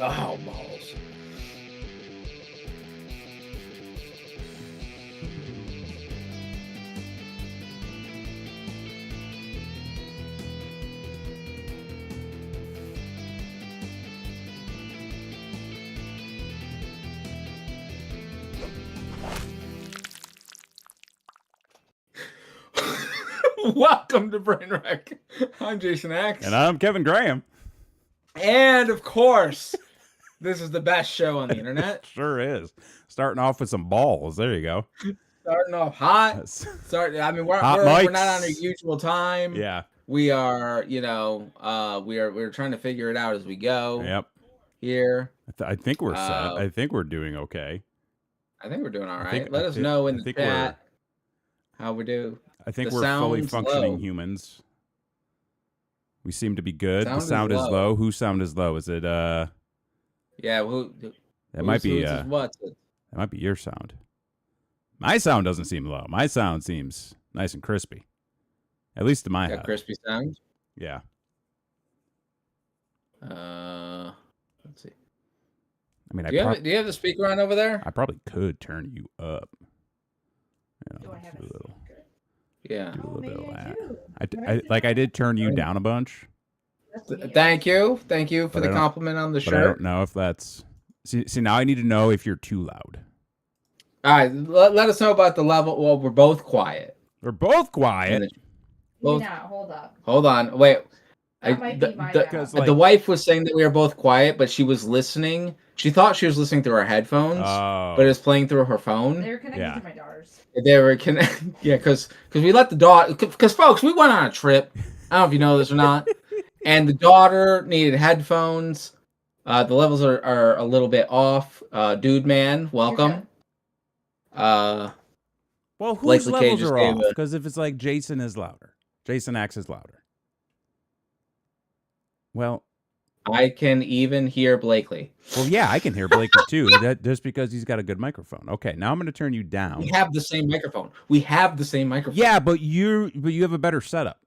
Oh, balls. Welcome to Brainwreck. I'm Jason X. And I'm Kevin Graham. And of course, this is the best show on the internet. Sure is. Starting off with some balls. There you go. Starting off hot. We're not on our usual time. Yeah. We are, we're trying to figure it out as we go. Yep. Here. I think we're set. I think we're doing okay. I think we're doing all right. Let us know in the chat how we do. I think we're fully functioning humans. We seem to be good. The sound is low. Whose sound is low? Is it Yeah, that might be what? That might be your sound. My sound doesn't seem low. My sound seems nice and crispy. At least to my head. Crispy sound? Yeah. Let's see. I mean, do you have the speaker on over there? I probably could turn you up. Do I have a little? Yeah. Do a little bit of that. I did turn you down a bunch. Thank you for the compliment on the shirt. I don't know if that's. See, now I need to know if you're too loud. All right, let us know about the level. Well, we're both quiet. We're both quiet. Hold up. Hold on. Wait. The wife was saying that we were both quiet, but she was listening. She thought she was listening through our headphones, but it was playing through her phone. They were connected to my daughters. They were connected. Yeah, because we let the daughter. Because folks, we went on a trip. I don't know if you know this or not. And the daughter needed headphones. The levels are a little bit off. Dude, man, welcome. Well, whose levels are off? Because if it's like Jason is louder, Jason X is louder. Well, I can even hear Blakely. Well, yeah, I can hear Blakely too. That just because he's got a good microphone. Okay, now I'm going to turn you down. We have the same microphone. Yeah, but you have a better setup.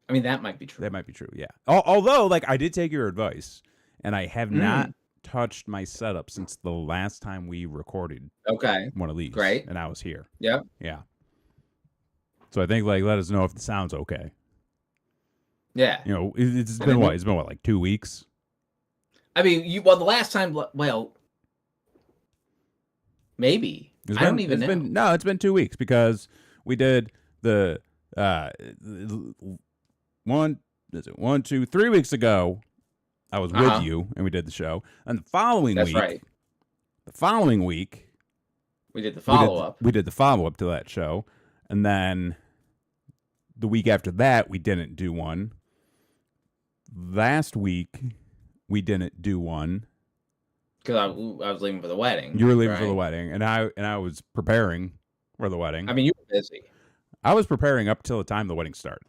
I mean, that might be true. That might be true. Yeah. Although, I did take your advice, and I have not touched my setup since the last time we recorded. Okay. One of these. Great. And I was here. Yep. Yeah. So I think let us know if the sound's okay. Yeah. It's been what? It's been like 2 weeks? I mean, the last time, maybe. I don't even know. No, it's been 2 weeks because we did the 3 weeks ago. I was with you and we did the show. And the following week. That's right. The following week. We did the follow-up. We did the follow-up to that show. And then the week after that, we didn't do one. Last week, we didn't do one because I was leaving for the wedding. You were leaving for the wedding, and I was preparing for the wedding. I mean, you were busy. I was preparing up till the time the wedding started.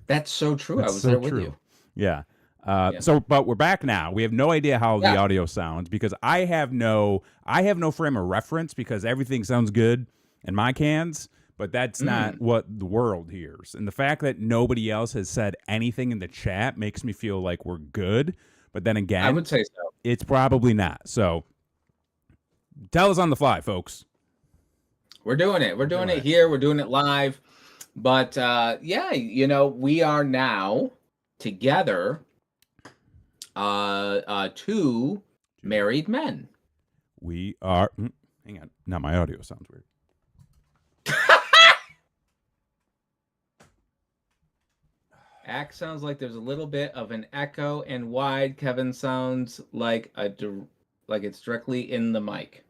That's so true. I was there with you. Yeah. But we're back now. We have no idea how the audio sounds because I have no frame of reference because everything sounds good in my cans. But that's not what the world hears. And the fact that nobody else has said anything in the chat makes me feel like we're good. But then again, I would say so. It's probably not. So tell us on the fly, folks. We're doing it. We're doing it here. We're doing it live. But we are now together 2 married men. We are. Hang on. Now my audio sounds weird. Axe sounds like there's a little bit of an echo, and wide Kevin sounds like it's directly in the mic.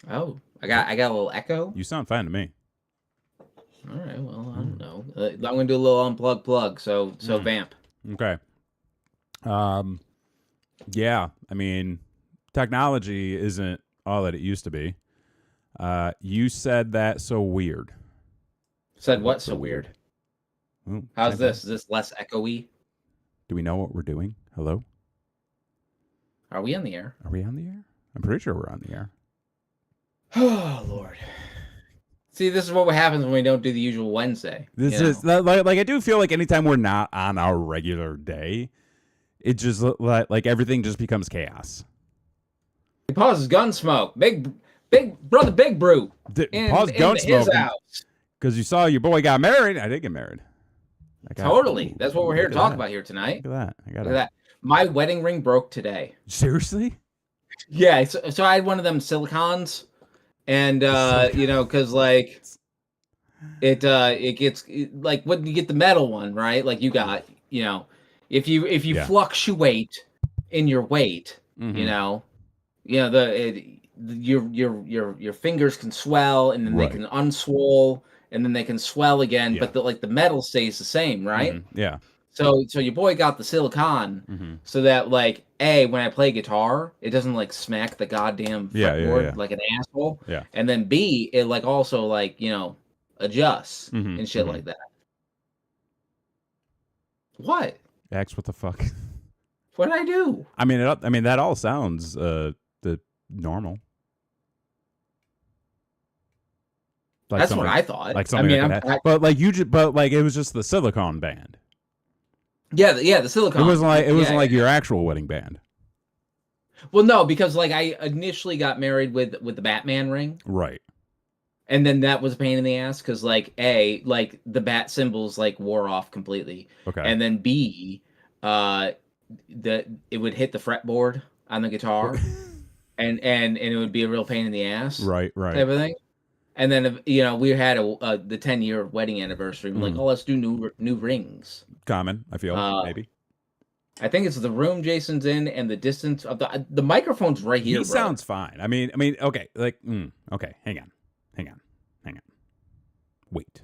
Oh, I got a little echo. You sound fine to me. All right, well, I don't know. I'm gonna do a little unplug plug. So vamp. Okay. Yeah. I mean, technology isn't all that it used to be. You said that so weird. Said what so weird? Well, how's this? Is this less echoey? Do we know what we're doing? Hello? Are we on the air? Are we on the air? I'm pretty sure we're on the air. Oh, Lord. See, this is what happens when we don't do the usual Wednesday. This is like I do feel like anytime we're not on our regular day, it just like everything just becomes chaos. He pauses Gunsmoke. Big brother, Big Brew. Pause Gunsmoke because you saw your boy got married. I did get married. Totally. That's what we're here to talk about here tonight. Look at that. Look at that. My wedding ring broke today. Seriously? Yeah. So I had one of them silicones. And because like it gets like when you get the metal one, right? Like you got, if you fluctuate in your weight, your fingers can swell and then they can unswell and then they can swell again, but the metal stays the same, right? Yeah. So your boy got the silicone so that like A, when I play guitar, it doesn't like smack the goddamn fretboard like an asshole. Yeah. And then B, it like also like, adjusts and shit like that. What? X, what the fuck? What did I do? I mean that all sounds the normal. Like that's what I thought. Like something but it was just the silicone band. Yeah, the silicone. It wasn't like your actual wedding band. Well, no, because like I initially got married with the Batman ring, right? And then that was a pain in the ass because like A, like the bat symbols like wore off completely. Okay. And then B, it would hit the fretboard on the guitar, and it would be a real pain in the ass. Right. Type of thing. And then we had the 10-year wedding anniversary. I'm like, let's do new rings. Common, I feel maybe. I think it's the room Jason's in and the distance of the microphone's right here. He sounds fine. I mean, okay, like, okay, hang on. Wait,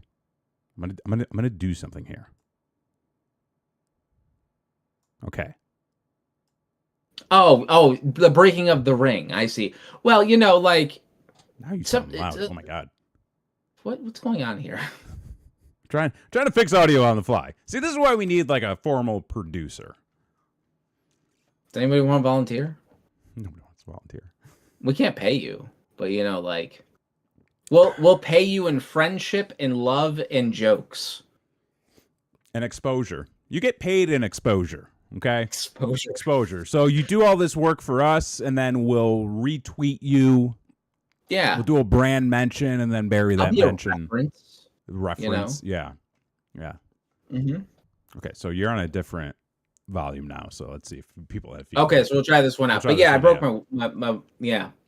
I'm gonna do something here. Okay. Oh, the breaking of the ring. I see. Well, like. Now you sound loud. Oh my god. What's going on here? Trying to fix audio on the fly. See, this is why we need like a formal producer. Does anybody want to volunteer? Nobody wants to volunteer. We can't pay you, but like we'll pay you in friendship and love and jokes. And exposure. You get paid in exposure. Okay? Exposure. So you do all this work for us and then we'll retweet you. Yeah. We'll do a brand mention and then bury that mention. Reference. Yeah. Mm-hmm. Okay, so you're on a different volume now. So let's see if people have feedback. Okay, so we'll try this one out. But yeah, I broke my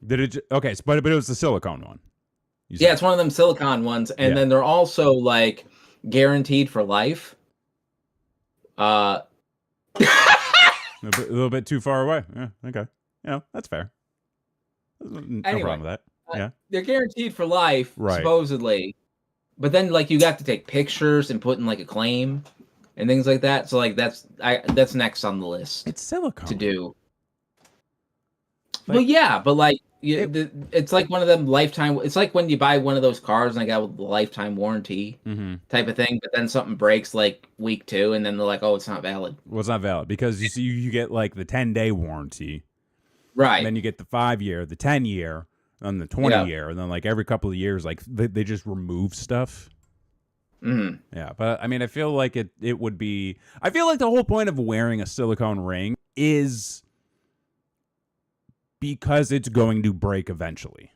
Did it? Okay, but it was the silicone one. Yeah, it's one of them silicone ones, and then they're also like guaranteed for life. A little bit too far away. Yeah. Okay. That's fair. No problem with that. Yeah, they're guaranteed for life, supposedly. But then, like, you got to take pictures and put in like a claim and things like that. So, like, that's next on the list. It's silicone to do. Well, yeah, but like, it's like one of them lifetime. It's like when you buy one of those cars and I got a lifetime warranty type of thing. But then something breaks like week 2, and then they're like, "Oh, it's not valid." Well, it's not valid because you get like the 10-day warranty, right? And then you get the 5-year, the 10-year. On the 20-year, and then like every couple of years, like they just remove stuff. Yeah, but I mean, I feel like it would be. I feel like the whole point of wearing a silicone ring is because it's going to break eventually.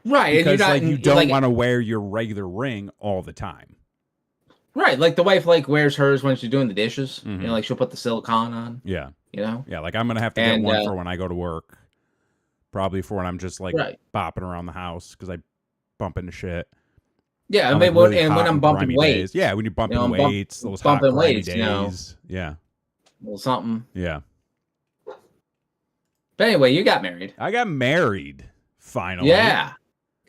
Right, because and you don't want to wear your regular ring all the time. Right, like the wife like wears hers when she's doing the dishes. Like she'll put the silicone on. Yeah, Yeah, like I'm gonna have to get one for when I go to work. Probably for when I'm just like bopping around the house because I bump into shit. Yeah, when I'm bumping weights. Yeah, when you're bumping weights, those bumping hot, weights, days. Yeah. A little something. Yeah. But anyway, you got married. I got married, finally. Yeah.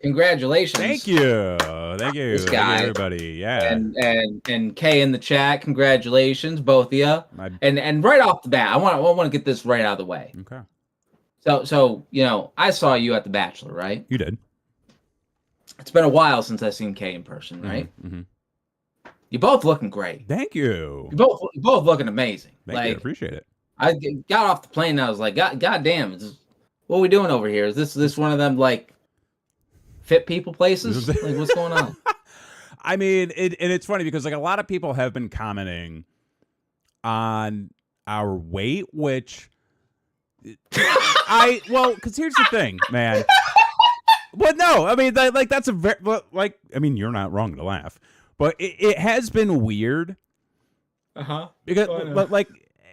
Congratulations. Thank you. This guy. Thank you, everybody. Yeah. And Kay in the chat, congratulations, both of you. And right off the bat, I want to get this right out of the way. Okay. So I saw you at The Bachelor, right? You did. It's been a while since I've seen Kay in person, right? You're both looking great. Thank you. You're both looking amazing. Thank you. I appreciate it. I got off the plane and I was like, God damn, what are we doing over here? Is this one of them like fit people places? Like, what's going on? I mean, and it's funny because like a lot of people have been commenting on our weight, which because here's the thing, man. Well, no, I mean, like that's a very like. I mean, you're not wrong to laugh, but it has been weird. Because, but like,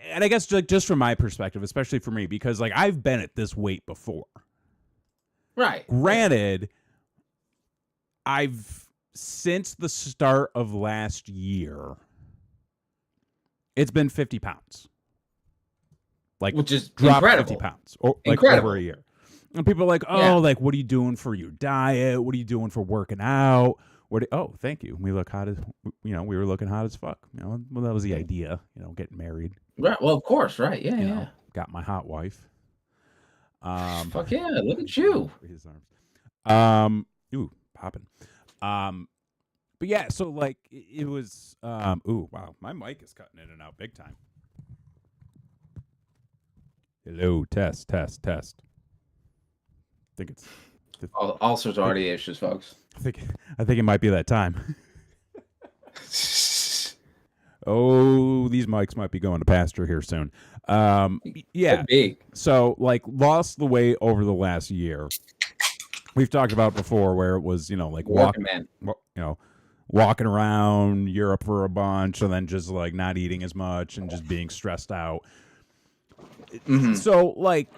and I guess just from my perspective, especially for me, because like I've been at this weight before. Right. Granted, I've since the start of last year, it's been 50 pounds. Like, which is dropped incredible. 50 pounds or like over a year. And people are like, oh, like, what are you doing for your diet? What are you doing for working out? Oh, thank you. We look hot as, we were looking hot as fuck. Well, that was the idea, getting married. Right. Well, of course. Right. Yeah. You know, got my hot wife. Fuck yeah. Look at you. His arms. Ooh, popping. But yeah, so like it was, ooh, wow. My mic is cutting in and out big time. Hello, test. I think it's all sorts of audio issues, folks. I think it might be that time. Oh, these mics might be going to pasture here soon. Yeah. So like lost the weight over the last year. We've talked about before where it was, like walking around Europe for a bunch and then just like not eating as much and just being stressed out. Mm-hmm. So like,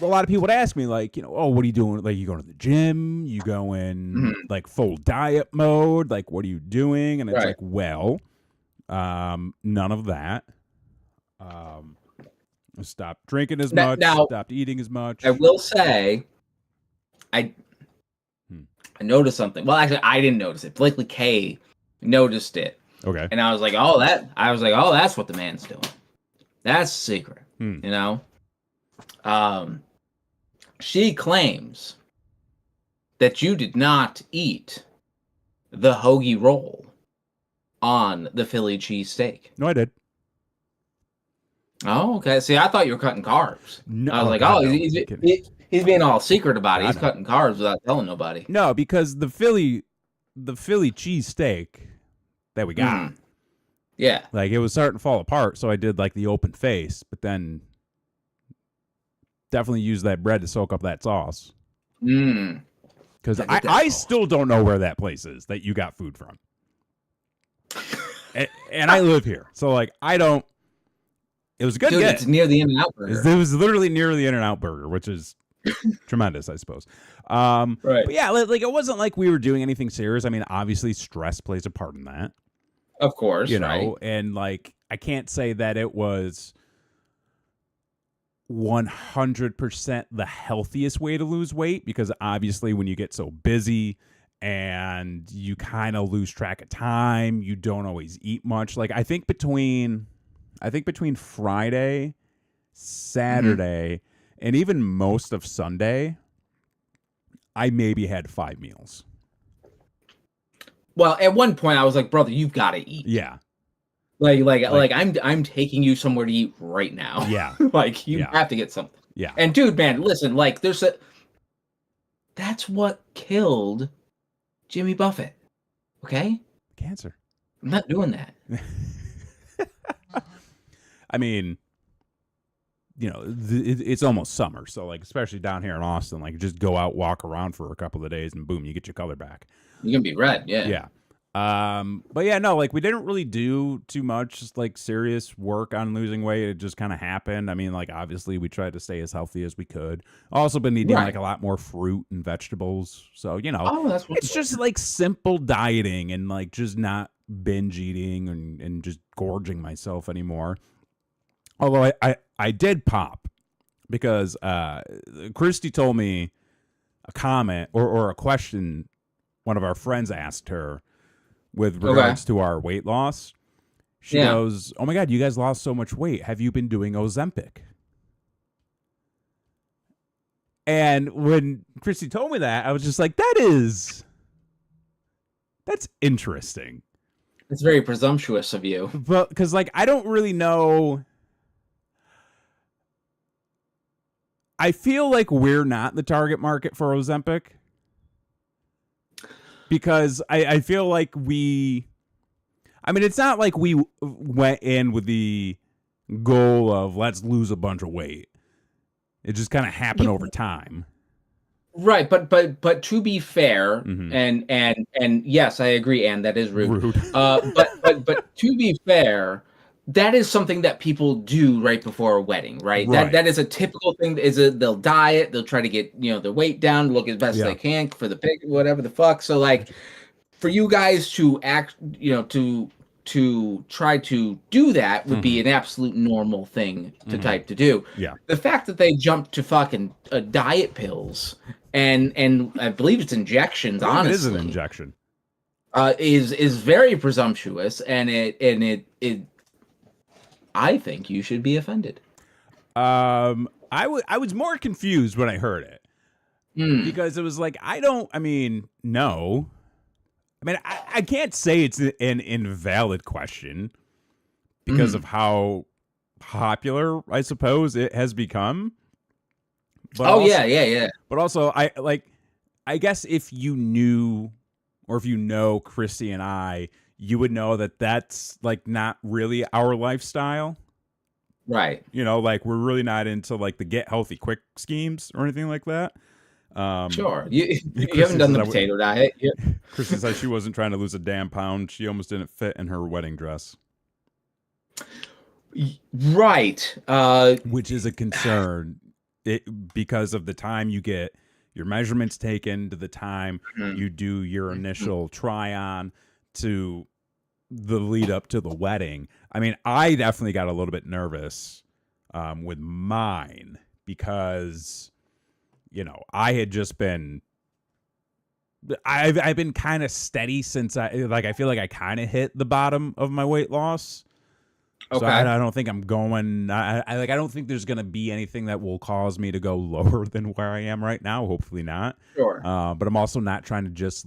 a lot of people would ask me like, oh, what are you doing? Like, you going to the gym? You going like full diet mode? Like, what are you doing? And it's like, well, none of that. Stopped drinking as much. Stopped eating as much. I will say, I noticed something. Well, actually, I didn't notice it. Blakely K noticed it. Okay. And I was like, oh, that's what the man's doing. That's the secret. She claims that you did not eat the hoagie roll on the Philly cheesesteak. No, I did. Oh, okay. See, I thought you were cutting carbs. No, I was like, God, he's being all secret about it. He's cutting carbs without telling nobody. No, because the Philly cheesesteak that we got, yeah, like it was starting to fall apart. So I did like the open face, but then definitely used that bread to soak up that sauce. Because I still don't know where that place is that you got food from. and I live here. So like I don't. It was a good get. It's near the In-N-Out Burger. It was literally near the In-N-Out Burger, which is tremendous, I suppose. Right. But yeah, like it wasn't like we were doing anything serious. I mean, obviously stress plays a part in that. Of course. And like I can't say that it was 100% the healthiest way to lose weight, because obviously when you get so busy and you kind of lose track of time, you don't always eat much. Like I think between Friday, Saturday, and even most of Sunday, I maybe had 5 meals. Well, at one point I was like, brother, you've got to eat. Yeah. Like I'm taking you somewhere to eat right now. Yeah. Like you have to get something. Yeah. And dude, man, listen, like that's what killed Jimmy Buffett. Okay? Cancer. I'm not doing that. I mean, it's almost summer, so like especially down here in Austin, like just go out, walk around for a couple of days, and boom, you get your color back. You're gonna be red, yeah. Yeah. But yeah, no, like we didn't really do too much like serious work on losing weight. It just kind of happened. I mean, like obviously we tried to stay as healthy as we could. Also been eating like a lot more fruit and vegetables. So, it's just like simple dieting and like just not binge eating and just gorging myself anymore. Although I did pop because Christy told me a comment or a question one of our friends asked her with regards to our weight loss. She goes, oh my God, you guys lost so much weight. Have you been doing Ozempic? And when Christy told me that, I was just like, that's interesting. It's very presumptuous of you. But because like I don't really know. I feel like we're not the target market for Ozempic because I feel like it's not like we went in with the goal of let's lose a bunch of weight. It just kind of happened over time. Right, but to be fair, and yes, I agree, and that is rude. But to be fair, that is something that people do right before a wedding, right? That is a typical thing. They'll diet, they'll try to get their weight down, look as best they can for the pig, whatever the fuck. So like, for you guys to act, to try to do that would be an absolute normal thing to do. Yeah. The fact that they jumped to fucking diet pills and I believe it's injections. Honestly, it is an injection. Is very presumptuous, and it. I think you should be offended. I was more confused when I heard it because it was like no. I mean, I can't say it's an invalid question because of how popular, I suppose, it has become. But yeah. But also, I guess if you knew, or if you know Christy and I, you would know that that's like not really our lifestyle. Right. Like we're really not into like the get healthy quick schemes or anything like that. Sure. You haven't done the potato diet. Yeah. Kristen said she wasn't trying to lose a damn pound. She almost didn't fit in her wedding dress. Right. Which is a concern because of the time you get your measurements taken to the time you do your initial try on to the lead up to the wedding. I mean, I definitely got a little bit nervous with mine because I had just been I've been kind of steady since I feel like I kind of hit the bottom of my weight loss. Okay. So I don't think I'm going. I don't think there's going to be anything that will cause me to go lower than where I am right now. Hopefully not. Sure. But I'm also not trying to just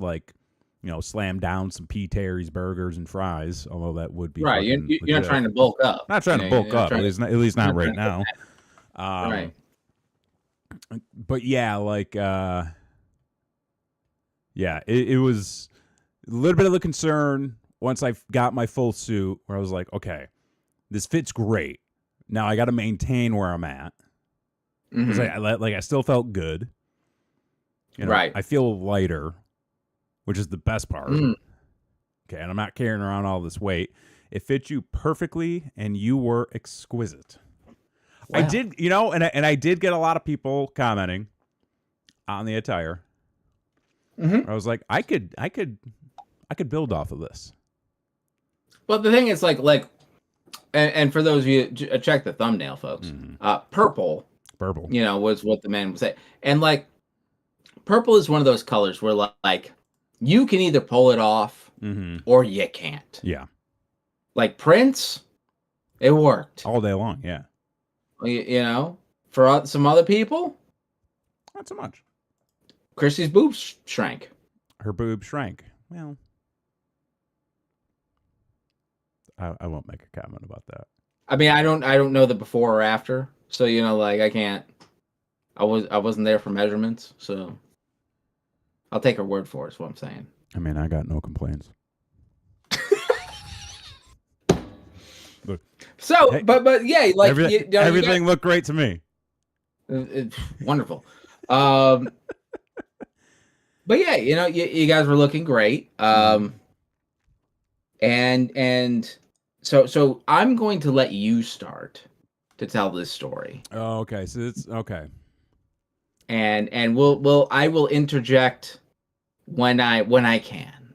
slam down some P. Terry's burgers and fries. Although that would be right. You're not trying to bulk up. Not trying to bulk up. At least not right now. Right. But yeah, it was a little bit of a concern once I got my full suit where I was like, okay, this fits great. Now I got to maintain where I'm at. Because I still felt good. Right. I feel lighter, which is the best part. Okay, and I'm not carrying around all this weight. It fits you perfectly, and you were exquisite. Wow. I did, and I did get a lot of people commenting on the attire. I was like, I could build off of this. Well, the thing is, and for those of you, check the thumbnail, folks. Purple, was what the man was saying, and purple is one of those colors where you can either pull it off or you can't. Yeah, like Prince, it worked all day long. Yeah. For some other people, not so much. Chrissy's boobs shrank. Her boobs shrank. Well, I won't make a comment about that. I mean, I don't know the before or after, so I can't. I wasn't there for measurements, so I'll take her word for it. Is what I'm saying. I mean, I got no complaints. So, hey, but yeah, everything looked great to me. It's wonderful. But yeah, you guys were looking great. And so I'm going to let you start to tell this story. Oh, okay. So it's okay. And I will interject when I can.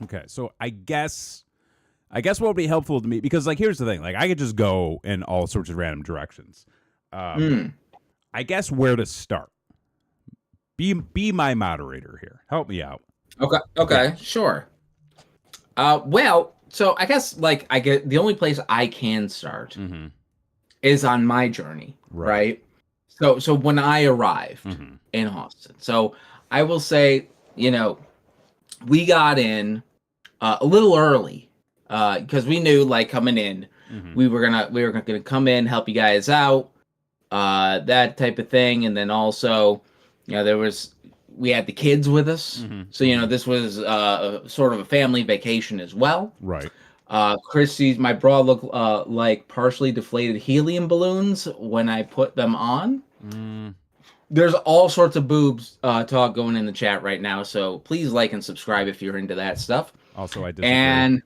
Okay. So I guess what would be helpful to me, because here's the thing, I could just go in all sorts of random directions. I guess where to start. Be my moderator here. Help me out. Okay, sure. Well, so I guess I get the only place I can start is on my journey, right? So when I arrived in Austin, so I will say, we got in a little early because we knew coming in, we were gonna come in, help you guys out, that type of thing. And then also, we had the kids with us. So, this was sort of a family vacation as well. Right. My bra looked like partially deflated helium balloons when I put them on. There's all sorts of boobs talk going in the chat right now, so please like and subscribe if you're into that stuff. Also, I disagree. And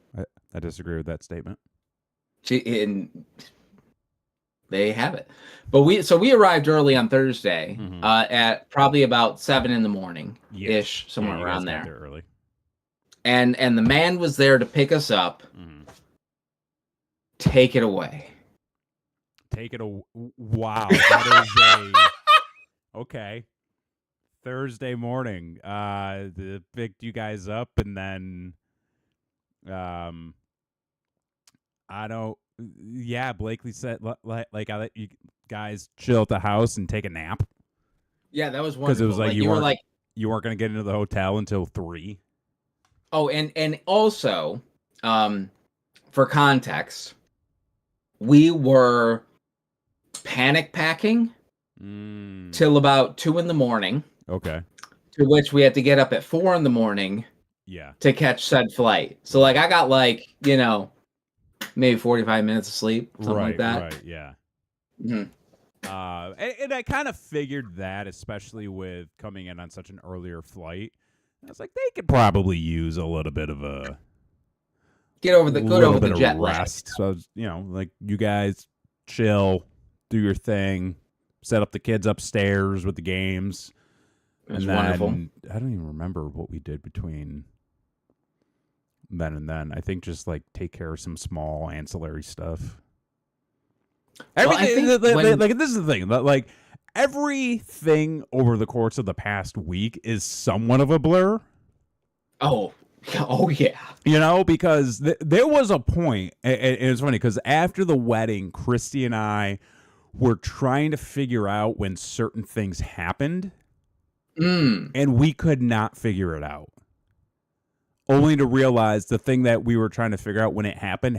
I disagree with that statement. They have it. But we arrived early on Thursday at probably about 7 a.m. somewhere around there. Early. And the man was there to pick us up. Take it away. Wow. That is okay. Thursday morning. Picked you guys up, and then Blakely said like I let you guys chill at the house and take a nap. Yeah, that was wonderful. Because it was like you weren't going to get into the hotel until 3. Oh, and also, for context, we were panic packing till about 2 a.m. Okay. To which we had to get up at 4 a.m. Yeah. To catch said flight. So I got maybe 45 minutes of sleep, something like that. Right. Yeah. And I kind of figured that, especially with coming in on such an earlier flight. I was like, they could probably use a little bit of a get over the jet rest. So I was, you guys chill, do your thing, set up the kids upstairs with the games. It was wonderful. I don't even remember what we did between then and then. I think just take care of some small ancillary stuff. Everything, this is the thing. Everything over the course of the past week is somewhat of a blur. Oh yeah. Because there was a point, and it's funny because after the wedding, Christy and I were trying to figure out when certain things happened, and we could not figure it out. Only to realize the thing that we were trying to figure out when it happened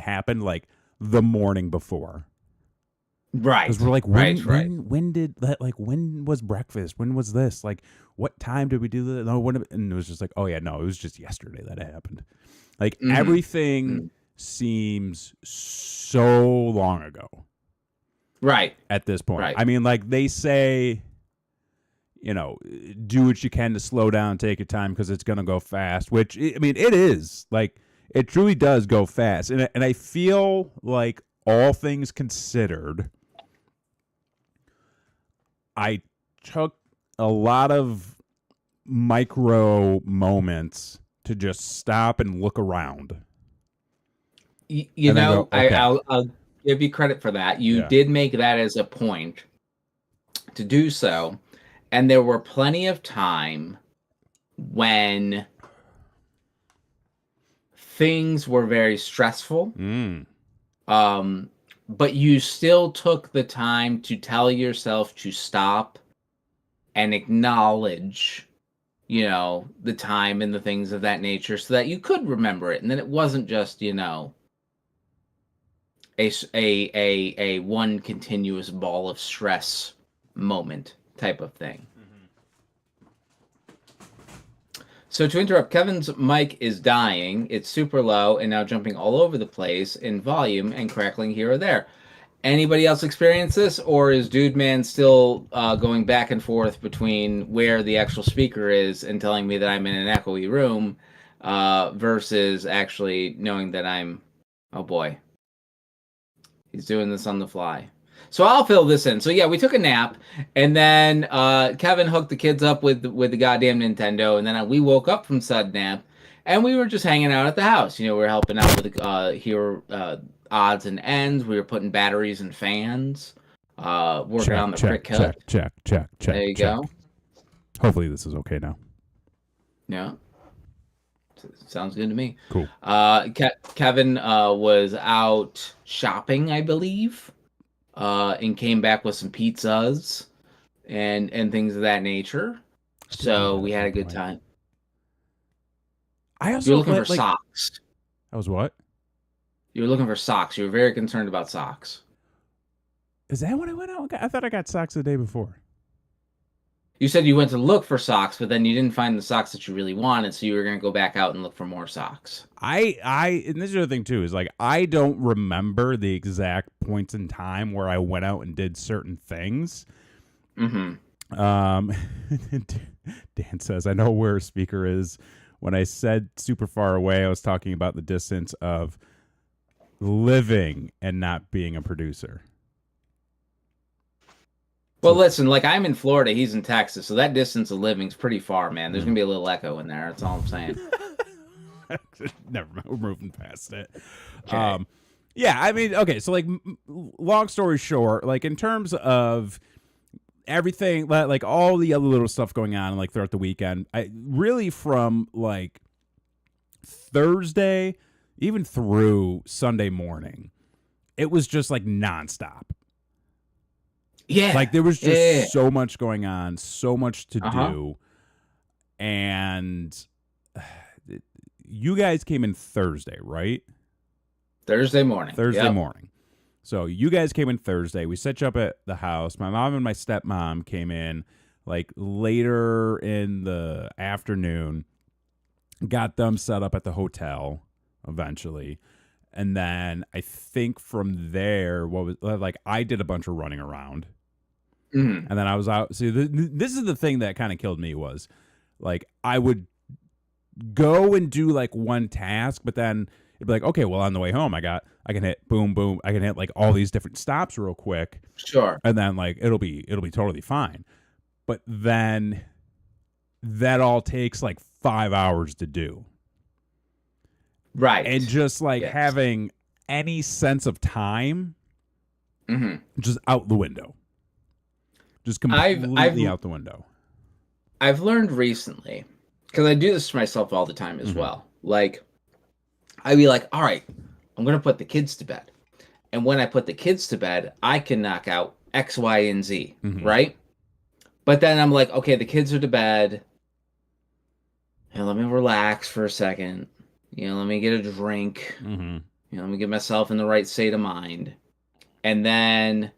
the morning before. Right. Because we're like, when did that? When was breakfast? When was this? What time did we do that? No, and it was just oh yeah, no, it was just yesterday that it happened. Everything seems so long ago. Right. At this point, right. I mean, they say, do what you can to slow down, take your time because it's gonna go fast. Which it is. It truly does go fast, and I feel like all things considered, I took a lot of micro moments to just stop and look around. I'll give you credit for that. You did make that as a point to do so, and there were plenty of time when things were very stressful. But you still took the time to tell yourself to stop and acknowledge, the time and the things of that nature so that you could remember it. And then it wasn't just, a one continuous ball of stress moment type of thing. So to interrupt, Kevin's mic is dying. It's super low and now jumping all over the place in volume and crackling here or there. Anybody else experience this, or is Dude Man still going back and forth between where the actual speaker is and telling me that I'm in an echoey room versus actually knowing that I'm... Oh boy. He's doing this on the fly. So I'll fill this in. So yeah, we took a nap, and then Kevin hooked the kids up with the goddamn Nintendo, and then we woke up from said nap, and we were just hanging out at the house. We were helping out with odds and ends. We were putting batteries in fans, working on the crick cut. Check. There you go. Hopefully this is okay now. Yeah. Sounds good to me. Cool. Kevin was out shopping, I believe. And came back with some pizzas and things of that nature. So we had a good time. I also You're looking for socks. I was what? You were looking for socks. You were very concerned about socks. Is that what I went out? I thought I got socks the day before. You said you went to look for socks, but then you didn't find the socks that you really wanted, so you were going to go back out and look for more socks. And this is the other thing too, is like I don't remember the exact points in time where I went out and did certain things. Mm-hmm. Dan says, I know where a speaker is. When I said super far away, I was talking about the distance of living and not being a producer. Well, listen, like I'm in Florida, he's in Texas, so that distance of living is pretty far, man. There's going to be a little echo in there. That's all I'm saying. Never mind. We're moving past it. Okay. Yeah, I mean, okay, so like long story short, like in terms of everything, like all the other little stuff going on like throughout the weekend, I really from like Thursday even through Sunday morning, it was just like nonstop. Yeah. Like there was just so much going on, so much to do. And you guys came in Thursday, right? Thursday morning. Thursday morning. So you guys came in Thursday. We set you up at the house. My mom and my stepmom came in like later in the afternoon, got them set up at the hotel eventually. And then I think from there, I did a bunch of running around. Mm-hmm. And then I was out. See, this is the thing that kind of killed me was like I would go and do like one task, but then it'd be like, okay, well, on the way home, I can hit boom, boom. I can hit like all these different stops real quick. Sure. And then like it'll be totally fine. But then that all takes like 5 hours to do. Right. And just like having any sense of time just out the window. Just completely out the window. I've learned recently, because I do this to myself all the time as well. Like, I'd be like, all right, I'm going to put the kids to bed. And when I put the kids to bed, I can knock out X, Y, and Z, right? But then I'm like, okay, the kids are to bed. And let me relax for a second. Let me get a drink. Let me get myself in the right state of mind. And then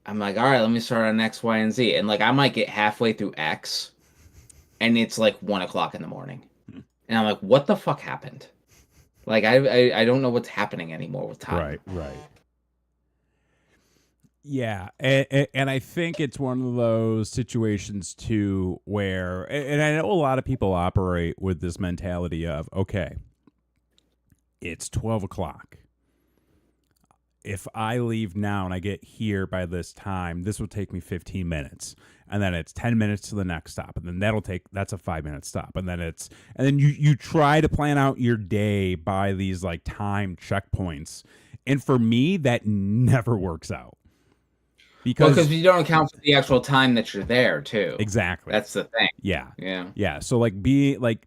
I'm like, all right, let me start on X, Y, and Z. And like, I might get halfway through X and it's like 1 o'clock in the morning. And I'm like, what the fuck happened? Like, I don't know what's happening anymore with time. Right. Yeah. And I think it's one of those situations too, where, and I know a lot of people operate with this mentality of, okay, it's 12 o'clock. If I leave now and I get here by this time, this will take me 15 minutes. And then it's 10 minutes to the next stop. And then that's a 5-minute stop. And then you try to plan out your day by these like time checkpoints. And for me, that never works out. Because you don't account for the actual time that you're there too. Exactly. That's the thing. Yeah. So like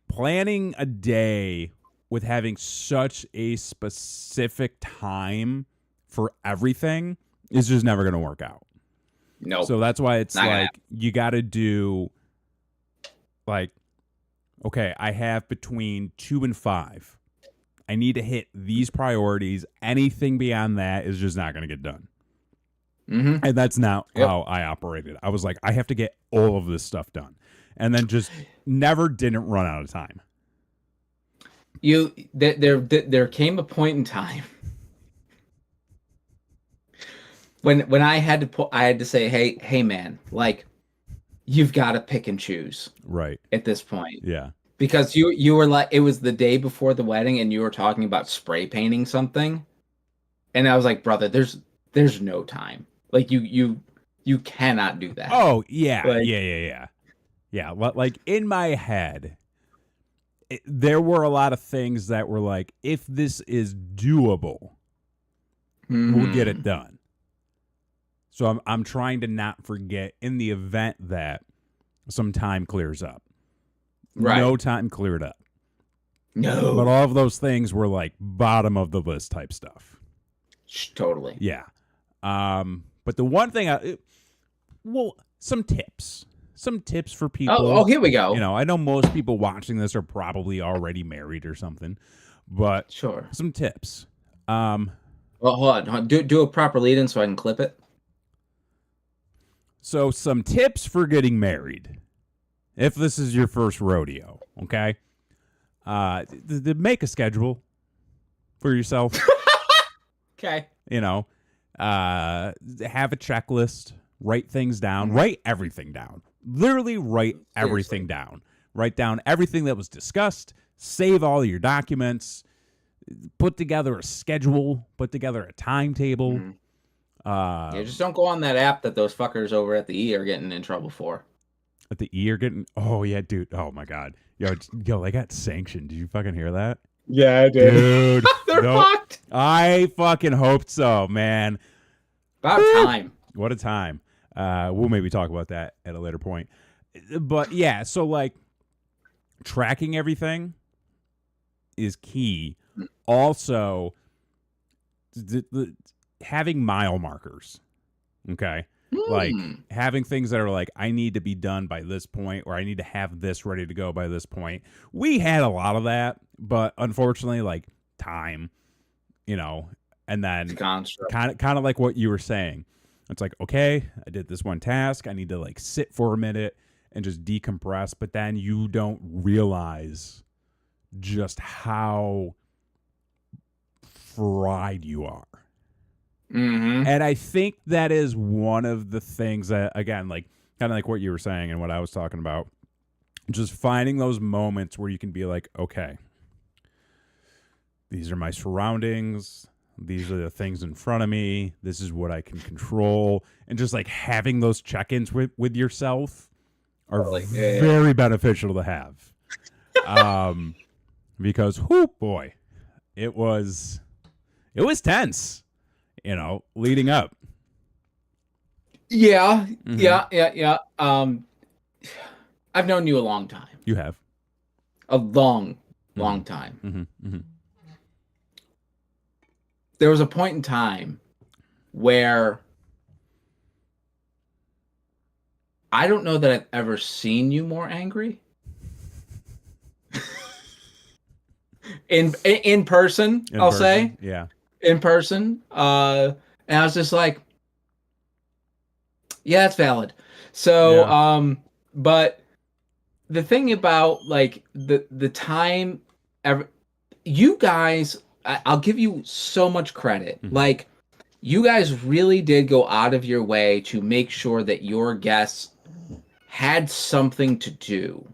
planning a day with having such a specific time for everything is just never going to work out. No. So that's why it's like you got to do like, okay, I have between 2 and 5. I need to hit these priorities. Anything beyond that is just not going to get done. And that's not how I operated. I was like, I have to get all of this stuff done. And then just never didn't run out of time. There came a point in time when I had to say, hey man, like you've got to pick and choose. Right. At this point. Yeah. Because you were like, it was the day before the wedding and you were talking about spray painting something. And I was like, brother, there's no time. Like you cannot do that. Oh yeah. Like, yeah. Like in my head, there were a lot of things that were like, if this is doable, we'll get it done. So I'm trying to not forget in the event that some time clears up. Right. No time cleared up. No. But all of those things were like bottom of the list type stuff. Totally. Yeah. But the one thing some tips. Some tips for people. Oh, here we go. I know most people watching this are probably already married or something, but sure. Some tips. Well, hold on. Do a proper lead-in so I can clip it. So some tips for getting married, if this is your first rodeo, okay? Make a schedule for yourself. Okay. You know, have a checklist. Write things down. Write everything down. Literally write everything down. Write down everything that was discussed. Save all your documents. Put together a schedule. Put together a timetable. Just don't go on that app that those fuckers over at the E are getting in trouble for. At the E are getting... Oh, yeah, dude. Oh, my God. Yo, they got sanctioned. Did you fucking hear that? Yeah, I did. Dude. They're fucked. I fucking hoped so, man. About time. What a time. We'll maybe talk about that at a later point. But, yeah, so, like, tracking everything is key. Also, having mile markers, okay? Like, having things that are like, I need to be done by this point, or I need to have this ready to go by this point. We had a lot of that, but unfortunately, like, time, and then kind of like what you were saying. It's like, okay, I did this one task. I need to, like, sit for a minute and just decompress, but then you don't realize just how fried you are. And I think that is one of the things that, again, like, kind of like what you were saying and what I was talking about, just finding those moments where you can be like, okay, these are my surroundings. These are the things in front of me. This is what I can control. And just, like, having those check-ins with yourself are very beneficial to have. Because, whoo, boy, it was tense. Leading up. Yeah. I've known you a long time. You have. A long time. There was a point in time where I don't know that I've ever seen you more angry. In person, I'll say. Yeah. In person, and I was just like, yeah, it's valid. So, but the thing about, like, the time, you guys, I'll give you so much credit. Like, you guys really did go out of your way to make sure that your guests had something to do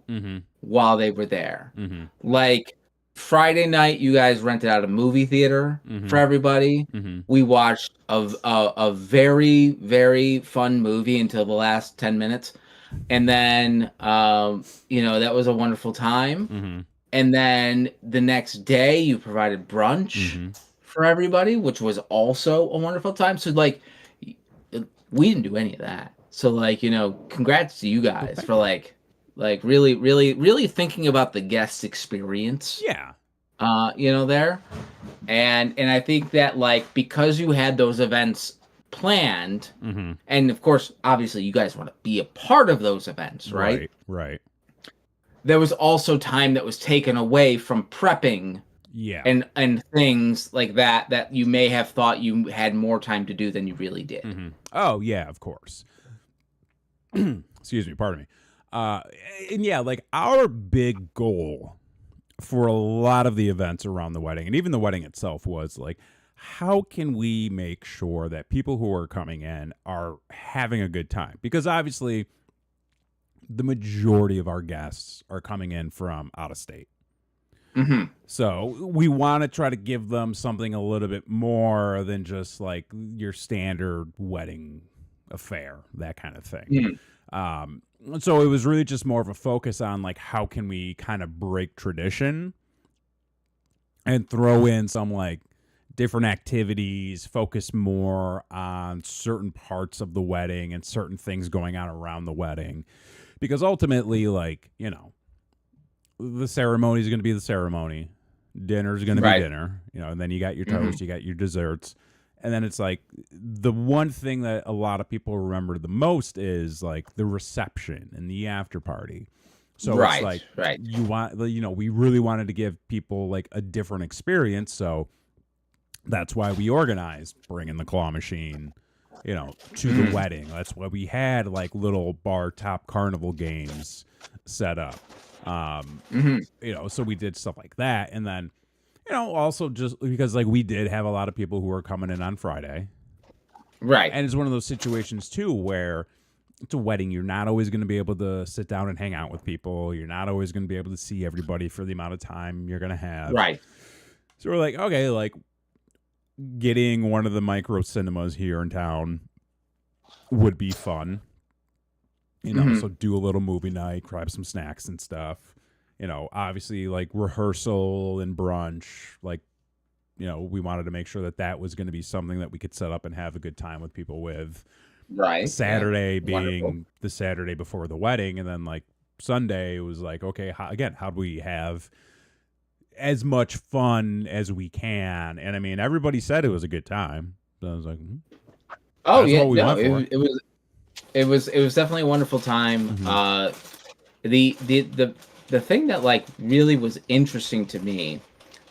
while they were there. Like, Friday night, you guys rented out a movie theater for everybody. We watched a very, very fun movie until the last 10 minutes. And then, that was a wonderful time. And then the next day, you provided brunch for everybody, which was also a wonderful time. So, like, we didn't do any of that. So, like, congrats to you guys for, like really, really, really thinking about the guest experience. Yeah. There. And I think that, like, because you had those events planned, and of course, obviously, you guys want to be a part of those events, right? Right. There was also time that was taken away from prepping. Yeah. And things like that you may have thought you had more time to do than you really did. Oh, yeah, of course. Excuse me, pardon me. And yeah, like, our big goal for a lot of the events around the wedding, and even the wedding itself, was like, how can we make sure that people who are coming in are having a good time? Because obviously, the majority of our guests are coming in from out of state. So we want to try to give them something a little bit more than just, like, your standard wedding affair, that kind of thing. So it was really just more of a focus on, like, how can we kind of break tradition and throw in some, like, different activities, focus more on certain parts of the wedding and certain things going on around the wedding. Because ultimately, like, the ceremony is going to be the ceremony. Dinner is going to be dinner, and then you got your toast, you got your desserts. And then it's like, the one thing that a lot of people remember the most is, like, the reception and the after party. So it's like, you want, we really wanted to give people, like, a different experience. So That's why we organized bringing the claw machine, to the wedding. That's why we had like little bar top carnival games set up. So we did stuff like that. And then, also just because like we did have a lot of people who were coming in on Friday. Right. And it's one of those situations too where it's a wedding. You're not always going to be able to sit down and hang out with people. You're not always going to be able to see everybody for the amount of time you're going to have. Right. So we're like, okay, like getting one of the micro cinemas here in town would be fun. So do a little movie night, grab some snacks and stuff. Obviously like rehearsal and brunch, like, we wanted to make sure that was going to be something that we could set up and have a good time with people with. Right. Saturday being the Saturday before the wedding. And then like Sunday, it was like, okay, how do we have as much fun as we can? And I mean, everybody said it was a good time. So I was like, oh yeah, no, it was definitely a wonderful time. The thing that like really was interesting to me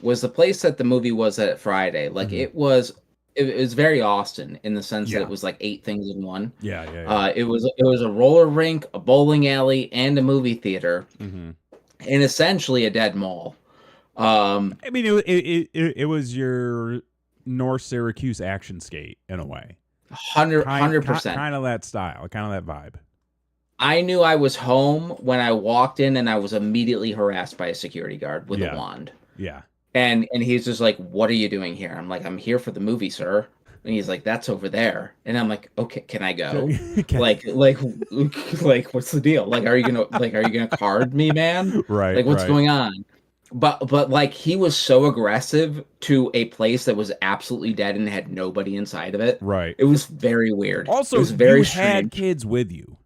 was the place that the movie was at Friday. Like it was very Austin in the sense that it was like 8 things in one. Yeah. It was a roller rink, a bowling alley, and a movie theater, and essentially a dead mall. I mean, it was your North Syracuse action skate in a way. 100%. Kind of that style, kind of that vibe. I knew I was home when I walked in, and I was immediately harassed by a security guard with a wand. Yeah. And he's just like, "What are you doing here?" I'm like, "I'm here for the movie, sir." And he's like, "That's over there." And I'm like, "Okay, can I go?" like, what's the deal? Like, are you gonna card me, man? Right. Like, what's going on? But like, he was so aggressive to a place that was absolutely dead and had nobody inside of it. Right. It was very weird. Also, it was very you strange. had kids with you.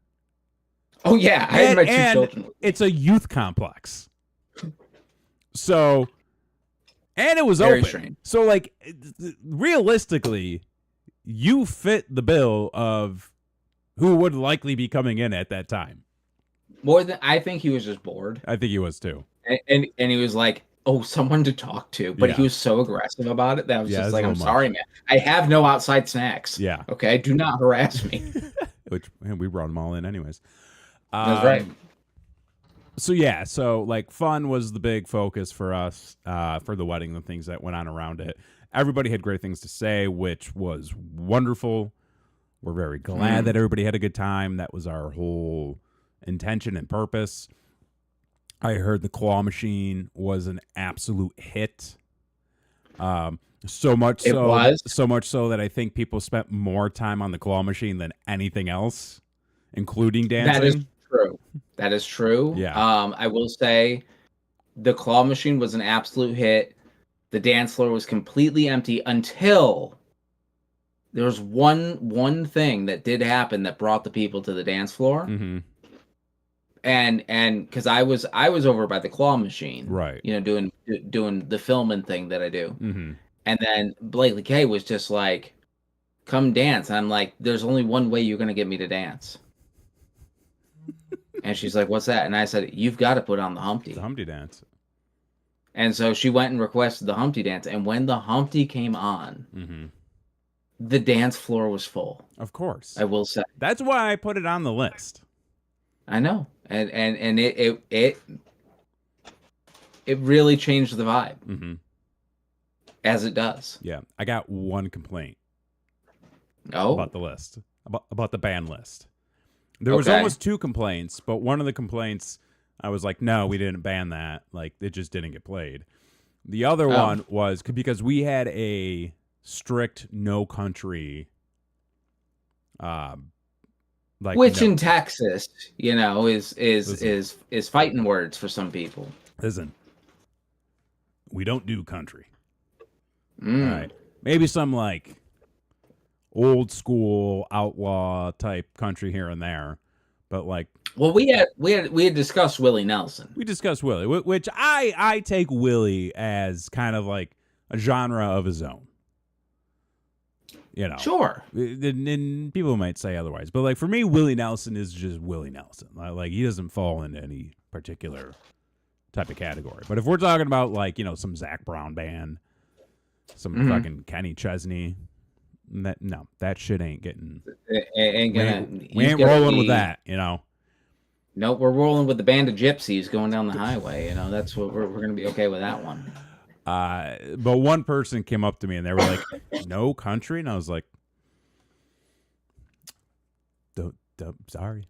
Oh yeah, I had my 2 children. It's a youth complex. So, and it was very open. Strange. So, like, realistically, you fit the bill of who would likely be coming in at that time. More than I think he was just bored. I think he was too. And he was like, "Oh, someone to talk to," but he was so aggressive about it that I was just like, "I'm sorry, man. I have no outside snacks. Yeah, okay, do not harass me." Which we brought them all in anyways. That's right. So like fun was the big focus for us for the wedding, the things that went on around it. Everybody had great things to say, which was wonderful. We're very glad that everybody had a good time. That was our whole intention and purpose. I heard the claw machine was an absolute hit. So much so that I think people spent more time on the claw machine than anything else, including dancing. That is true. Yeah. I will say the claw machine was an absolute hit. The dance floor was completely empty until there was one thing that did happen that brought the people to the dance floor. Mm-hmm. And because I was over by the claw machine, right? Doing the filming thing that I do. Mm-hmm. And then Blakely K was just like, "Come dance." And I'm like, "There's only one way you're gonna get me to dance." And she's like, "What's that?" And I said, "You've got to put on the Humpty." The Humpty dance. And so she went and requested the Humpty dance. And when the Humpty came on, the dance floor was full. Of course. I will say. That's why I put it on the list. I know. And it really changed the vibe. Mm-hmm. As it does. Yeah. I got one complaint. Oh. About the list. About the ban list. There was almost 2 complaints, but one of the complaints, I was like, no, we didn't ban that. Like, it just didn't get played. The other one was because we had a strict no country, which in Texas, is fighting words for some people. Listen, we don't do country. All right, maybe some like old school outlaw type country here and there, but like, well, we had discussed Willie Nelson. We discussed Willie, which I take Willie as kind of like a genre of his own. Sure. And people might say otherwise, but like for me, Willie Nelson is just Willie Nelson. Like he doesn't fall into any particular type of category. But if we're talking about like some Zac Brown band, some fucking Kenny Chesney. That shit ain't getting. Ain't gonna. We ain't rolling with that, you know. Nope, we're rolling with the band of gypsies going down the highway. You know, that's what we're gonna be okay with that one. But one person came up to me and they were like, "No country," and I was like, "Sorry."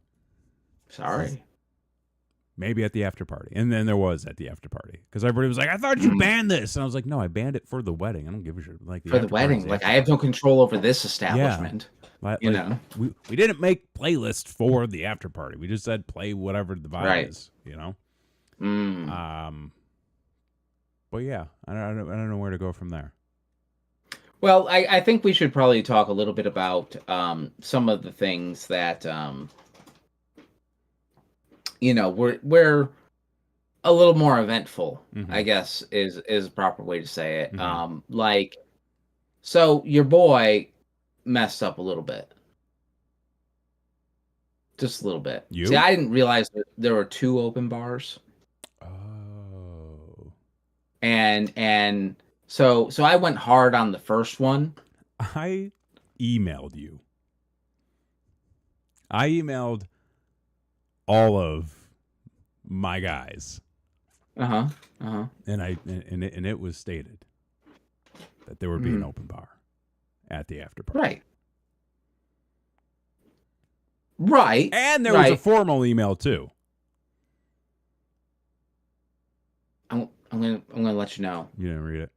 Maybe at the after party. And then there was at the after party. Because everybody was like, I thought you banned this. And I was like, no, I banned it for the wedding. I don't give a shit. Like for the wedding. Like, I have no control over this establishment. Yeah. You know? We didn't make playlists for the after party. We just said play whatever the vibe is, you know? But yeah, I don't know where to go from there. Well, I think we should probably talk a little bit about some of the things that... you know, we're a little more eventful, I guess is a proper way to say it. Like, so your boy messed up a little bit. Just a little bit. See, I didn't realize that there were 2 open bars. Oh. And so I went hard on the first one. I emailed you. I emailed all of my guys. And it was stated that there would be an open bar at the after party. Right. And there was a formal email too. I'm gonna let you know. You didn't read it.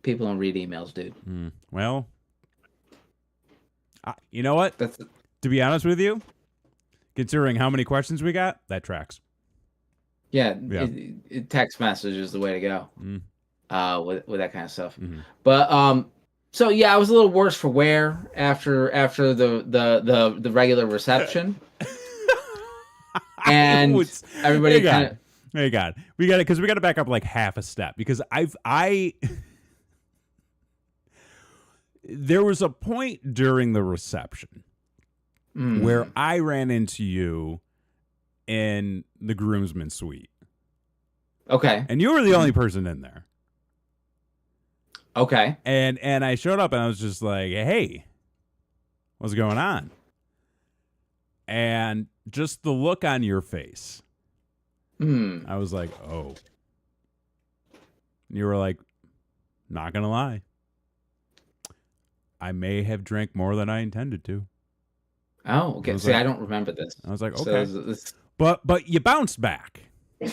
People don't read emails, dude. Well, you know what? To be honest with you, considering how many questions we got, that tracks. Yeah. Text message is the way to go. With that kind of stuff. But so yeah, I was a little worse for wear after the regular reception. And everybody kind of. Hey God, we got to back up like half a step because there was a point during the reception where I ran into you in the groomsmen suite. Okay. And you were the only person in there. Okay. And I showed up and I was just like, hey, what's going on? And just the look on your face. I was like, oh. And you were like, not going to lie. I may have drank more than I intended to. Oh, okay. See, I don't remember this. I was like, okay. So but you bounced back. Yeah.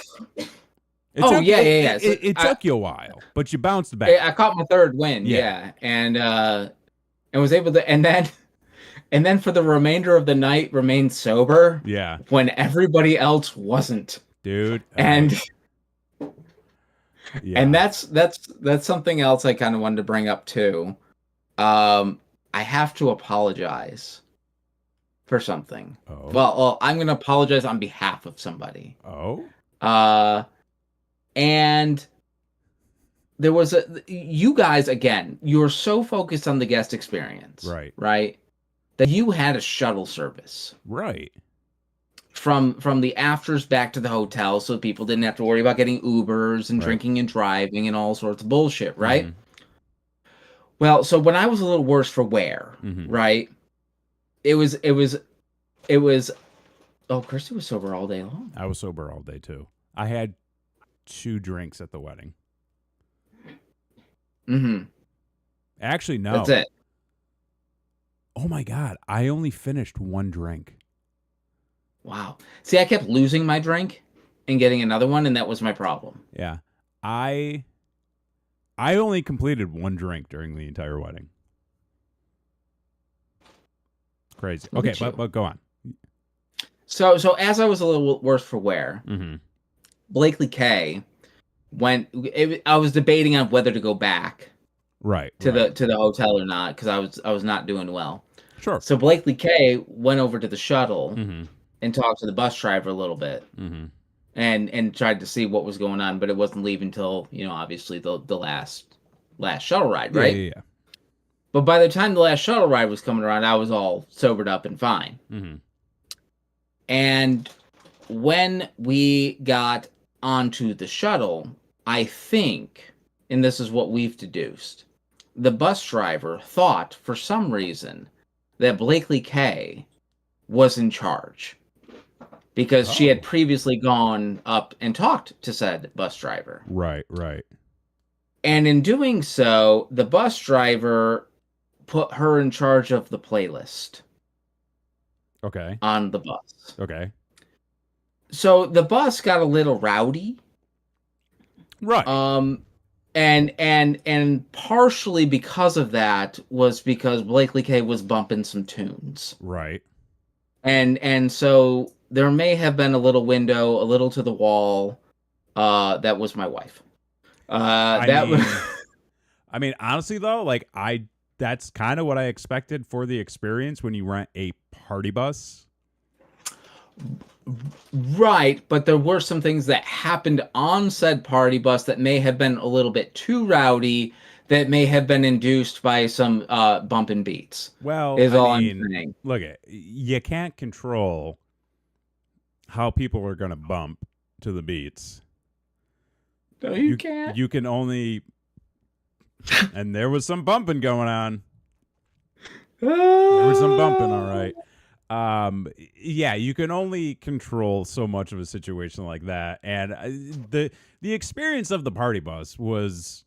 It took you a while, but you bounced back. I caught my third win, and was able to, and then for the remainder of the night remained sober. Yeah, when everybody else wasn't, dude. And that's something else I kind of wanted to bring up too. I have to apologize for something. Oh. Well, I'm going to apologize on behalf of somebody. Oh. And there was you guys, again, you're so focused on the guest experience. Right? That you had a shuttle service. Right. From the afters back to the hotel so people didn't have to worry about getting Ubers and drinking and driving and all sorts of bullshit, right? Well, so when I was a little worse for wear, right? It was Kirsty was sober all day long. I was sober all day too. I had 2 drinks at the wedding. Actually, no. That's it. Oh my God. I only finished 1 drink. Wow. See, I kept losing my drink and getting another one, and that was my problem. Yeah. I only completed 1 drink during the entire wedding. Crazy. Okay, but go on. So as I was a little worse for wear, Blakely K I was debating on whether to go back to the hotel or not because I was not doing well. Sure. So Blakely K went over to the shuttle and talked to the bus driver a little bit and tried to see what was going on, but it wasn't leaving until, obviously the last shuttle ride, right? Yeah. But by the time the last shuttle ride was coming around, I was all sobered up and fine. And when we got onto the shuttle, I think, and this is what we've deduced, the bus driver thought for some reason that Blakely K was in charge because she had previously gone up and talked to said bus driver. Right. And in doing so, the bus driver put her in charge of the playlist. Okay. On the bus. Okay. So the bus got a little rowdy. Right. And partially because of that was because Blakely K was bumping some tunes. Right. And so there may have been a little window, a little to the wall. That was my wife. I mean, honestly though, like that's kind of what I expected for the experience when you rent a party bus. Right, but there were some things that happened on said party bus that may have been a little bit too rowdy, that may have been induced by some bumping beats. Well, I'm saying. Look, you can't control how people are going to bump to the beats. No, you can't. You can only... And there was some bumping going on. There was some bumping, all right. Yeah, you can only control so much of a situation like that, and the experience of the party bus was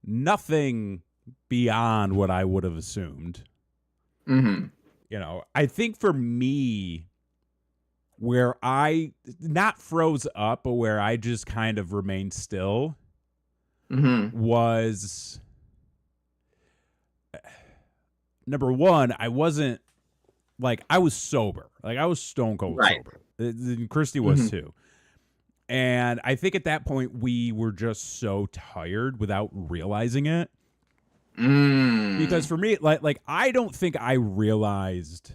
nothing beyond what I would have assumed. Mm-hmm. You know, I think for me, where I not froze up, but where I just kind of remained still, was number one, I wasn't. Like, I was sober. Like, I was stone cold sober. Christy was too. And I think at that point, we were just so tired without realizing it. Because for me, like I don't think I realized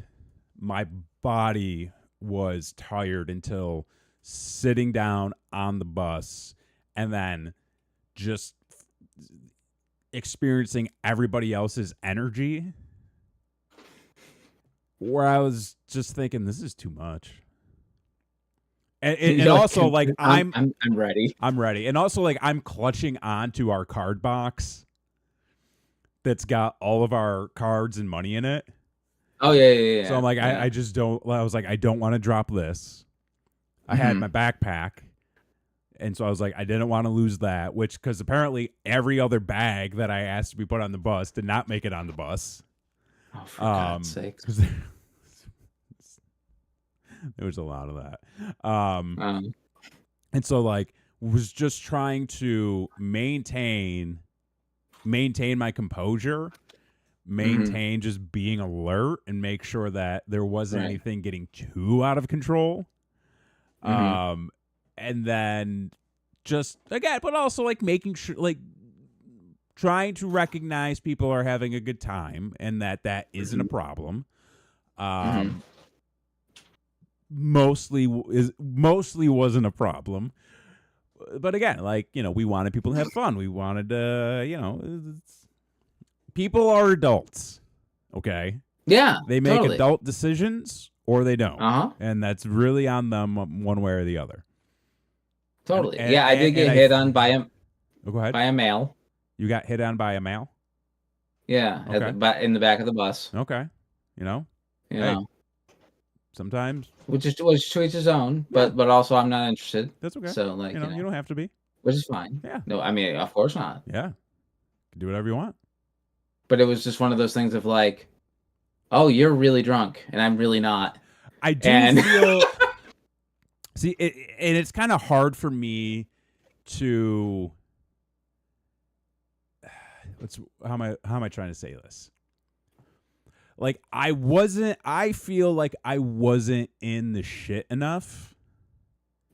my body was tired until sitting down on the bus and then just experiencing everybody else's energy. Where I was just thinking, this is too much, and also like I'm ready. I'm ready, and also like I'm clutching onto our card box that's got all of our cards and money in it. Oh yeah. So I'm like, I just don't. I was like, I don't want to drop this. I had my backpack, and so I was like, I didn't want to lose that. Which because apparently every other bag that I asked to be put on the bus did not make it on the bus. Oh, for God's sake. There was a lot of that. And so like was just trying to maintain my composure, maintain just being alert and make sure that there wasn't anything getting too out of control. And then just again, but also like making sure like trying to recognize people are having a good time and that isn't a problem. Mostly wasn't a problem. But again, like, you know, we wanted people to have fun. We wanted to, you know, people are adults. Okay. Yeah. They make adult decisions or they don't. And that's really on them one way or the other. Totally. And I did get hit on by go ahead. By a male. You got hit on by a male? Yeah, okay. In the back of the bus. Okay. You know? Sometimes. Which to each his own, but also I'm not interested. That's okay. So like you don't have to be. Which is fine. Yeah. No, I mean, of course not. Yeah. You can do whatever you want. But it was just one of those things of like, oh, you're really drunk and I'm really not. I do feel see, and it's kind of hard for me to how am I trying to say this? Like I feel like I wasn't in the shit enough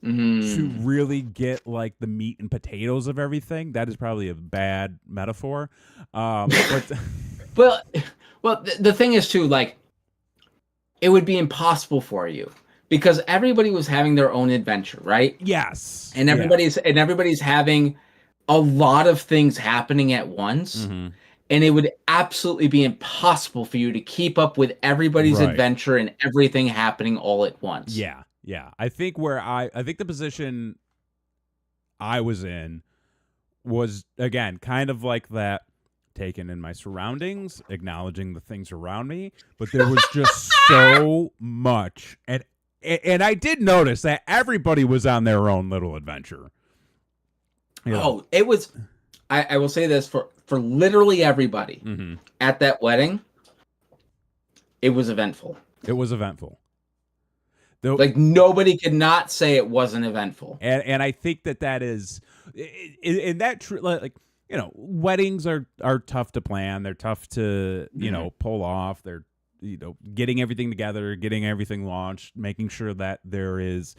to really get like the meat and potatoes of everything. That is probably a bad metaphor. But well, the thing is too, like, it would be impossible for you because everybody was having their own adventure, right? Yes. And everybody's having a lot of things happening at once. And it would absolutely be impossible for you to keep up with everybody's adventure and everything happening all at once. Yeah. Yeah. I think the position I was in was, again, kind of like that, taken in my surroundings, acknowledging the things around me, but there was just so much. And I did notice that everybody was on their own little adventure. You know? Oh, it was, I will say this for literally everybody at that wedding, it was eventful. It was eventful. Like, nobody could not say it wasn't eventful. And I think that is, in that, like, you know, weddings are tough to plan. They're tough to, you know, pull off. They're, you know, getting everything together, getting everything launched, making sure that there is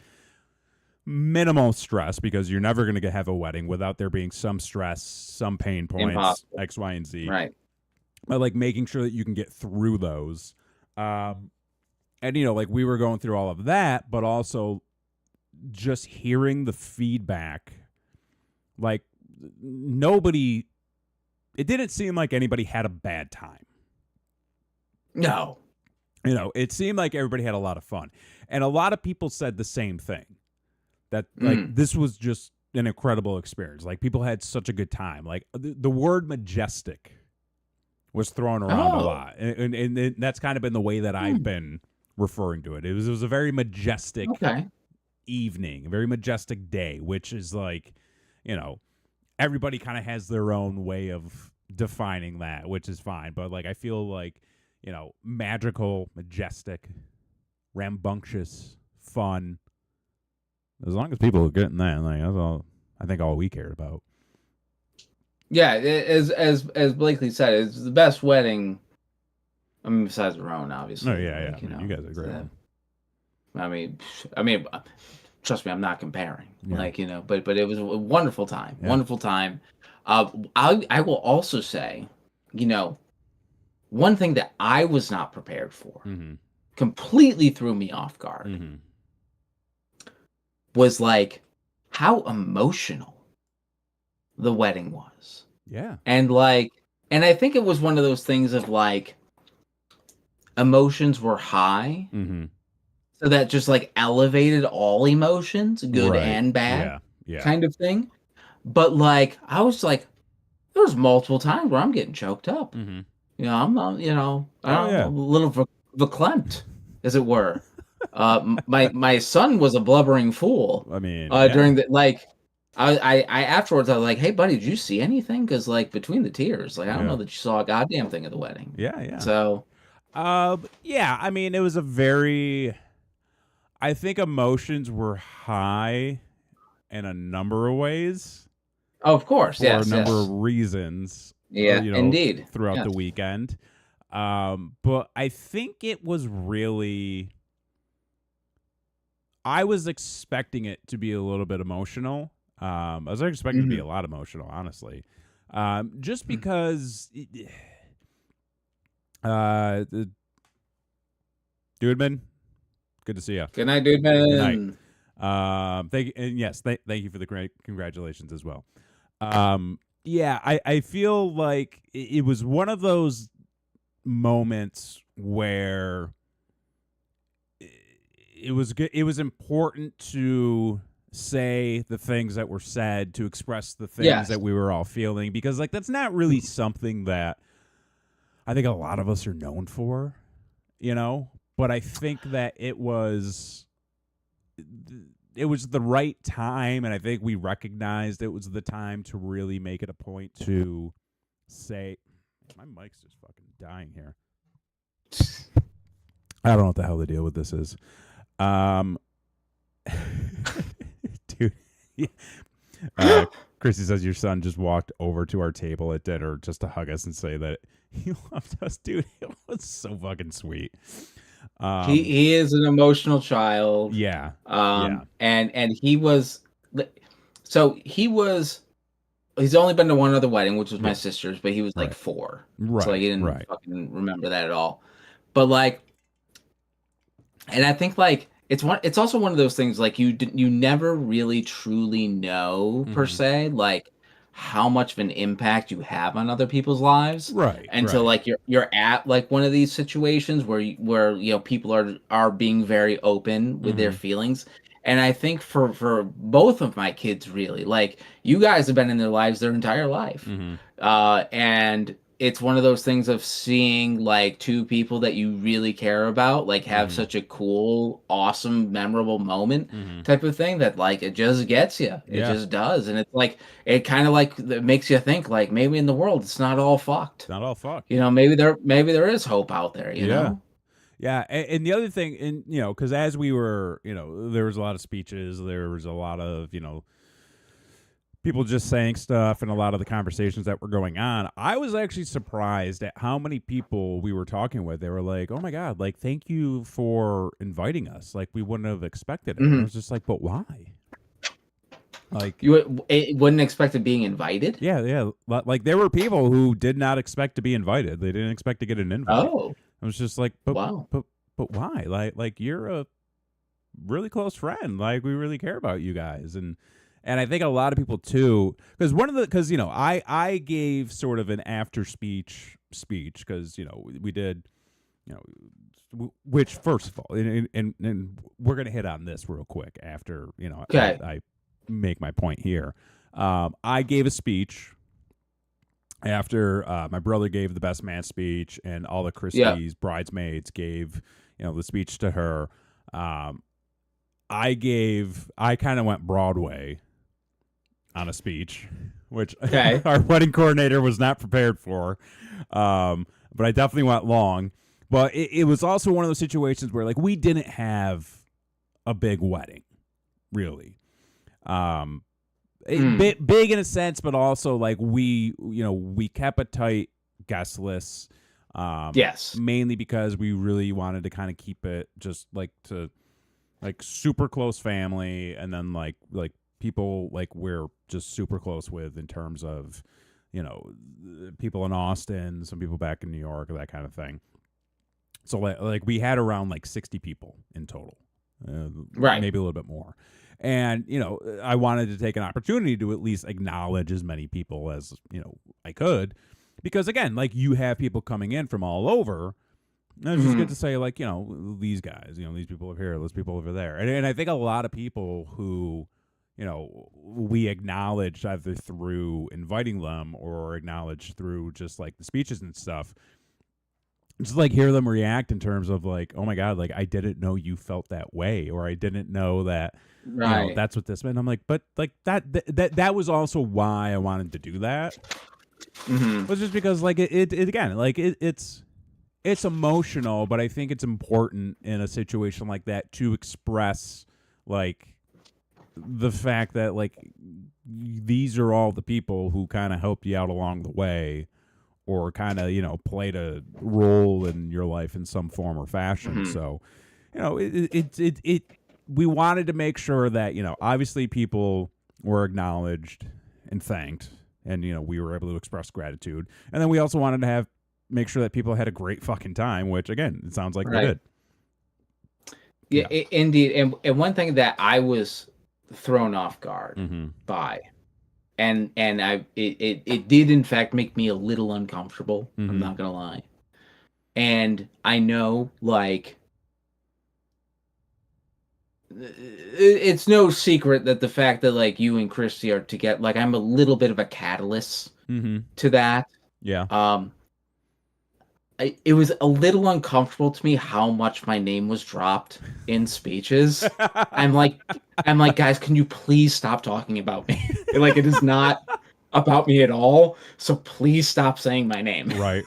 minimal stress, because you're never going to have a wedding without there being some stress, some pain points, Impossible. X, Y, and Z. Right. But, like, making sure that you can get through those. And, you know, like, we were going through all of that, but also just hearing the feedback. Like, it didn't seem like anybody had a bad time. No. You know, it seemed like everybody had a lot of fun. And a lot of people said the same thing. That, like, this was just an incredible experience. Like, people had such a good time. Like, the word majestic was thrown around a lot. And that's kind of been the way that I've been referring to it. It was a very majestic evening, a very majestic day, which is like, you know, everybody kind of has their own way of defining that, which is fine. But, like, I feel like, you know, magical, majestic, rambunctious, fun. As long as people are getting that, like, that's all. I think all we cared about. Yeah, as Blakely said, it's the best wedding. I mean, besides our own, obviously. Oh yeah, like, you guys are great. I mean, trust me, I'm not comparing. Yeah. Like, you know, but it was a wonderful time. Yeah. Wonderful time. I will also say, you know, one thing that I was not prepared for, completely threw me off guard, was like how emotional the wedding was. Yeah. And I think it was one of those things of, like, emotions were high. So that just, like, elevated all emotions, good and bad, kind of thing. But, like, I was like, there was multiple times where I'm getting choked up. You know, I'm not, you know, a little verklempt, as it were. My son was a blubbering fool. I mean, during the, like, I afterwards, I was like, hey, buddy, did you see anything? Because, like, between the tears, like, I don't know that you saw a goddamn thing at the wedding. Yeah. So, yeah, I mean, it was a very, I think emotions were high in a number of ways. Oh, of course, for a number of reasons. Yeah, you know, indeed. Throughout the weekend. But I think it was really, I was expecting it to be a little bit emotional. I was expecting it to be a lot emotional, honestly. Just because, Dudeman, good to see you. Good night, Dudeman. Good night. Thank you, and yes, thank you for the great congratulations as well. Yeah, I feel like it was one of those moments where it was good. It was important to say the things that were said, to express the things that we were all feeling, because, like, that's not really something that I think a lot of us are known for, you know. But I think that it was the right time, and I think we recognized it was the time to really make it a point to say, my mic's just fucking dying here. I don't know what the hell the deal with this is. Dude. Yeah. Chrissy says your son just walked over to our table at dinner just to hug us and say that he loved us. Dude, it was so fucking sweet. He is an emotional child. Yeah. And he was, so he's only been to one other wedding, which was my sister's, but he was like 4. Right. So, like, he didn't fucking remember that at all. But, like, and I think, like, it's also one of those things, like, you never really truly know, per se, like, how much of an impact you have on other people's lives, until like you're at, like, one of these situations where you know, people are being very open with their feelings, And I think for both of my kids, really, like, you guys have been in their lives their entire life. And it's one of those things of seeing like two people that you really care about, like, have such a cool, awesome, memorable moment type of thing that, like, it just gets you. It just does. And it's like, it kind of like, it makes you think, like, maybe in the world, it's not all fucked. Not all fucked. You know, maybe there is hope out there, you know? Yeah, and the other thing, and you know, because as we were, you know, there was a lot of speeches, there was a lot of, you know, people just saying stuff, and a lot of the conversations that were going on. I was actually surprised at how many people we were talking with. They were like, "Oh my God, like, thank you for inviting us. Like, we wouldn't have expected it." And I was just like, "But why?" Like, you wouldn't expect it being invited? Yeah. Like, there were people who did not expect to be invited. They didn't expect to get an invite. Oh. I was just like, but wow. but why? Like you're a really close friend. Like, we really care about you guys. And I think a lot of people too, because you know, I gave sort of an after speech because, you know, we did, you know, which, first of all, and we're gonna hit on this real quick after, you know, I make my point here. I gave a speech after my brother gave the best man speech, and all the Christie's bridesmaids gave, you know, the speech to her. I kind of went Broadway on a speech, which our wedding coordinator was not prepared for. But I definitely went long. But it was also one of those situations where, like, we didn't have a big wedding, really. Big in a sense, but also, like, we kept a tight guest list. Mainly because we really wanted to kind of keep it just like super close family, and then like people like we're just super close with in terms of, you know, people in Austin, some people back in New York, that kind of thing. So like we had around like 60 people in total, maybe a little bit more. And, you know, I wanted to take an opportunity to at least acknowledge as many people as, you know, I could, because, again, like, you have people coming in from all over. And it's just good to say, like, you know, these guys, you know, these people over here, those people over there. And I think a lot of people who, you know, we acknowledged either through inviting them or acknowledged through just like the speeches and stuff, just like hear them react in terms of like, oh my God, like, I didn't know you felt that way, or I didn't know that, you know, that's what this meant. I'm like, but like that was also why I wanted to do that. Was just because, like, it again, like, it's emotional, but I think it's important in a situation like that to express, like, the fact that, like, these are all the people who kind of helped you out along the way, or kind of, you know, played a role in your life in some form or fashion. So, you know, we wanted to make sure that, you know, obviously people were acknowledged and thanked, and, you know, we were able to express gratitude. And then we also wanted to make sure that people had a great fucking time, which, again, it sounds like they did. Yeah. Indeed. And one thing that I was thrown off guard by, and it did in fact make me a little uncomfortable. I'm not gonna lie. And I know, like, it's no secret that the fact that, like, you and Christy are together, like, I'm a little bit of a catalyst to that. Yeah. It was a little uncomfortable to me how much my name was dropped in speeches. I'm like, guys, can you please stop talking about me? Like, it is not about me at all. So please stop saying my name. Right.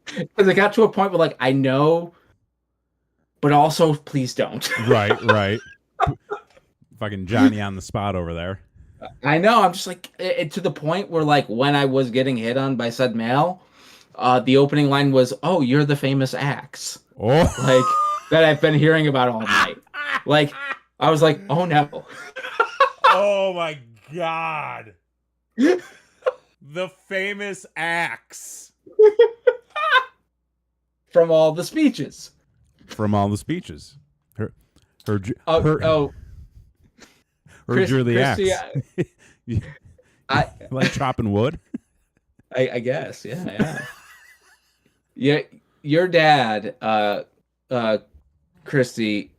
Because it got to a point where, like, I know, but also please don't. Right. Fucking Johnny on the spot over there. I know. I'm just like, to the point where, like, when I was getting hit on by said male, the opening line was, "Oh, you're the famous axe." Oh, like, that I've been hearing about all night. Like, I was like, oh no. Oh my God. The famous axe. From all the speeches. Her Drew the axe. Like chopping wood. I guess, yeah. Yeah, your dad, Christy,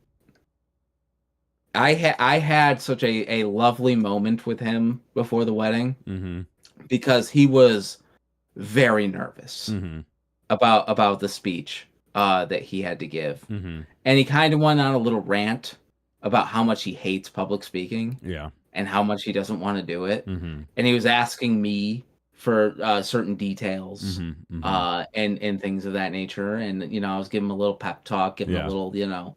I had such a lovely moment with him before the wedding because he was very nervous about the speech that he had to give. And he kind of went on a little rant about how much he hates public speaking. Yeah. And how much he doesn't want to do it. And he was asking me for certain details and things of that nature. And, I was giving him a little pep talk, giving him a little, little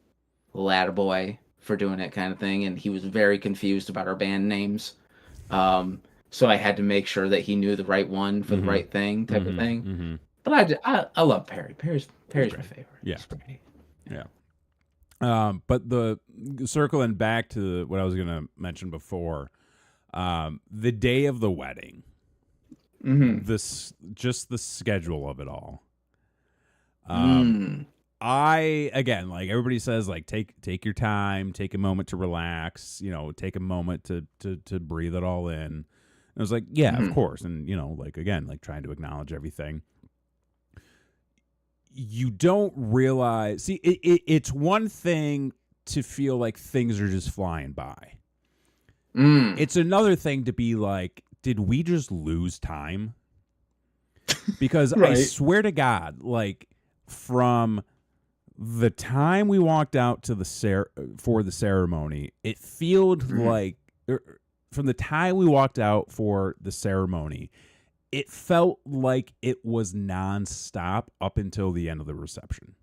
attaboy for doing it kind of thing. And he was very confused about our band names. So I had to make sure that he knew the right one for the right thing type of thing. But I love Perry. Perry's my favorite. Yeah. Yeah. But the circling back to what I was going to mention before, the day of the wedding, just the schedule of it all. I, again, like everybody says, like take your time, take a moment to relax, take a moment to breathe it all in. And I was like, yeah, of course. And, like, again, like trying to acknowledge everything. You don't realize, see, it's one thing to feel like things are just flying by. It's another thing to be like, did we just lose time? Because I swear to God, like from the time we walked out to for the ceremony, it felt like from the time we walked out for the ceremony, it felt like it was nonstop up until the end of the reception.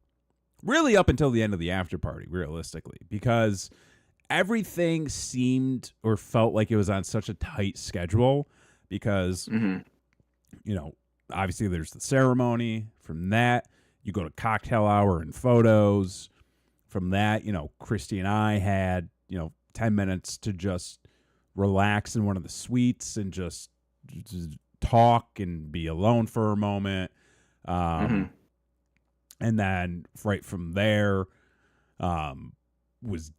Really up until the end of the after party, realistically, because everything seemed or felt like it was on such a tight schedule because, obviously there's the ceremony. From that, you go to cocktail hour and photos. From that, Christy and I had, 10 minutes to just relax in one of the suites and just talk and be alone for a moment. And then right from there was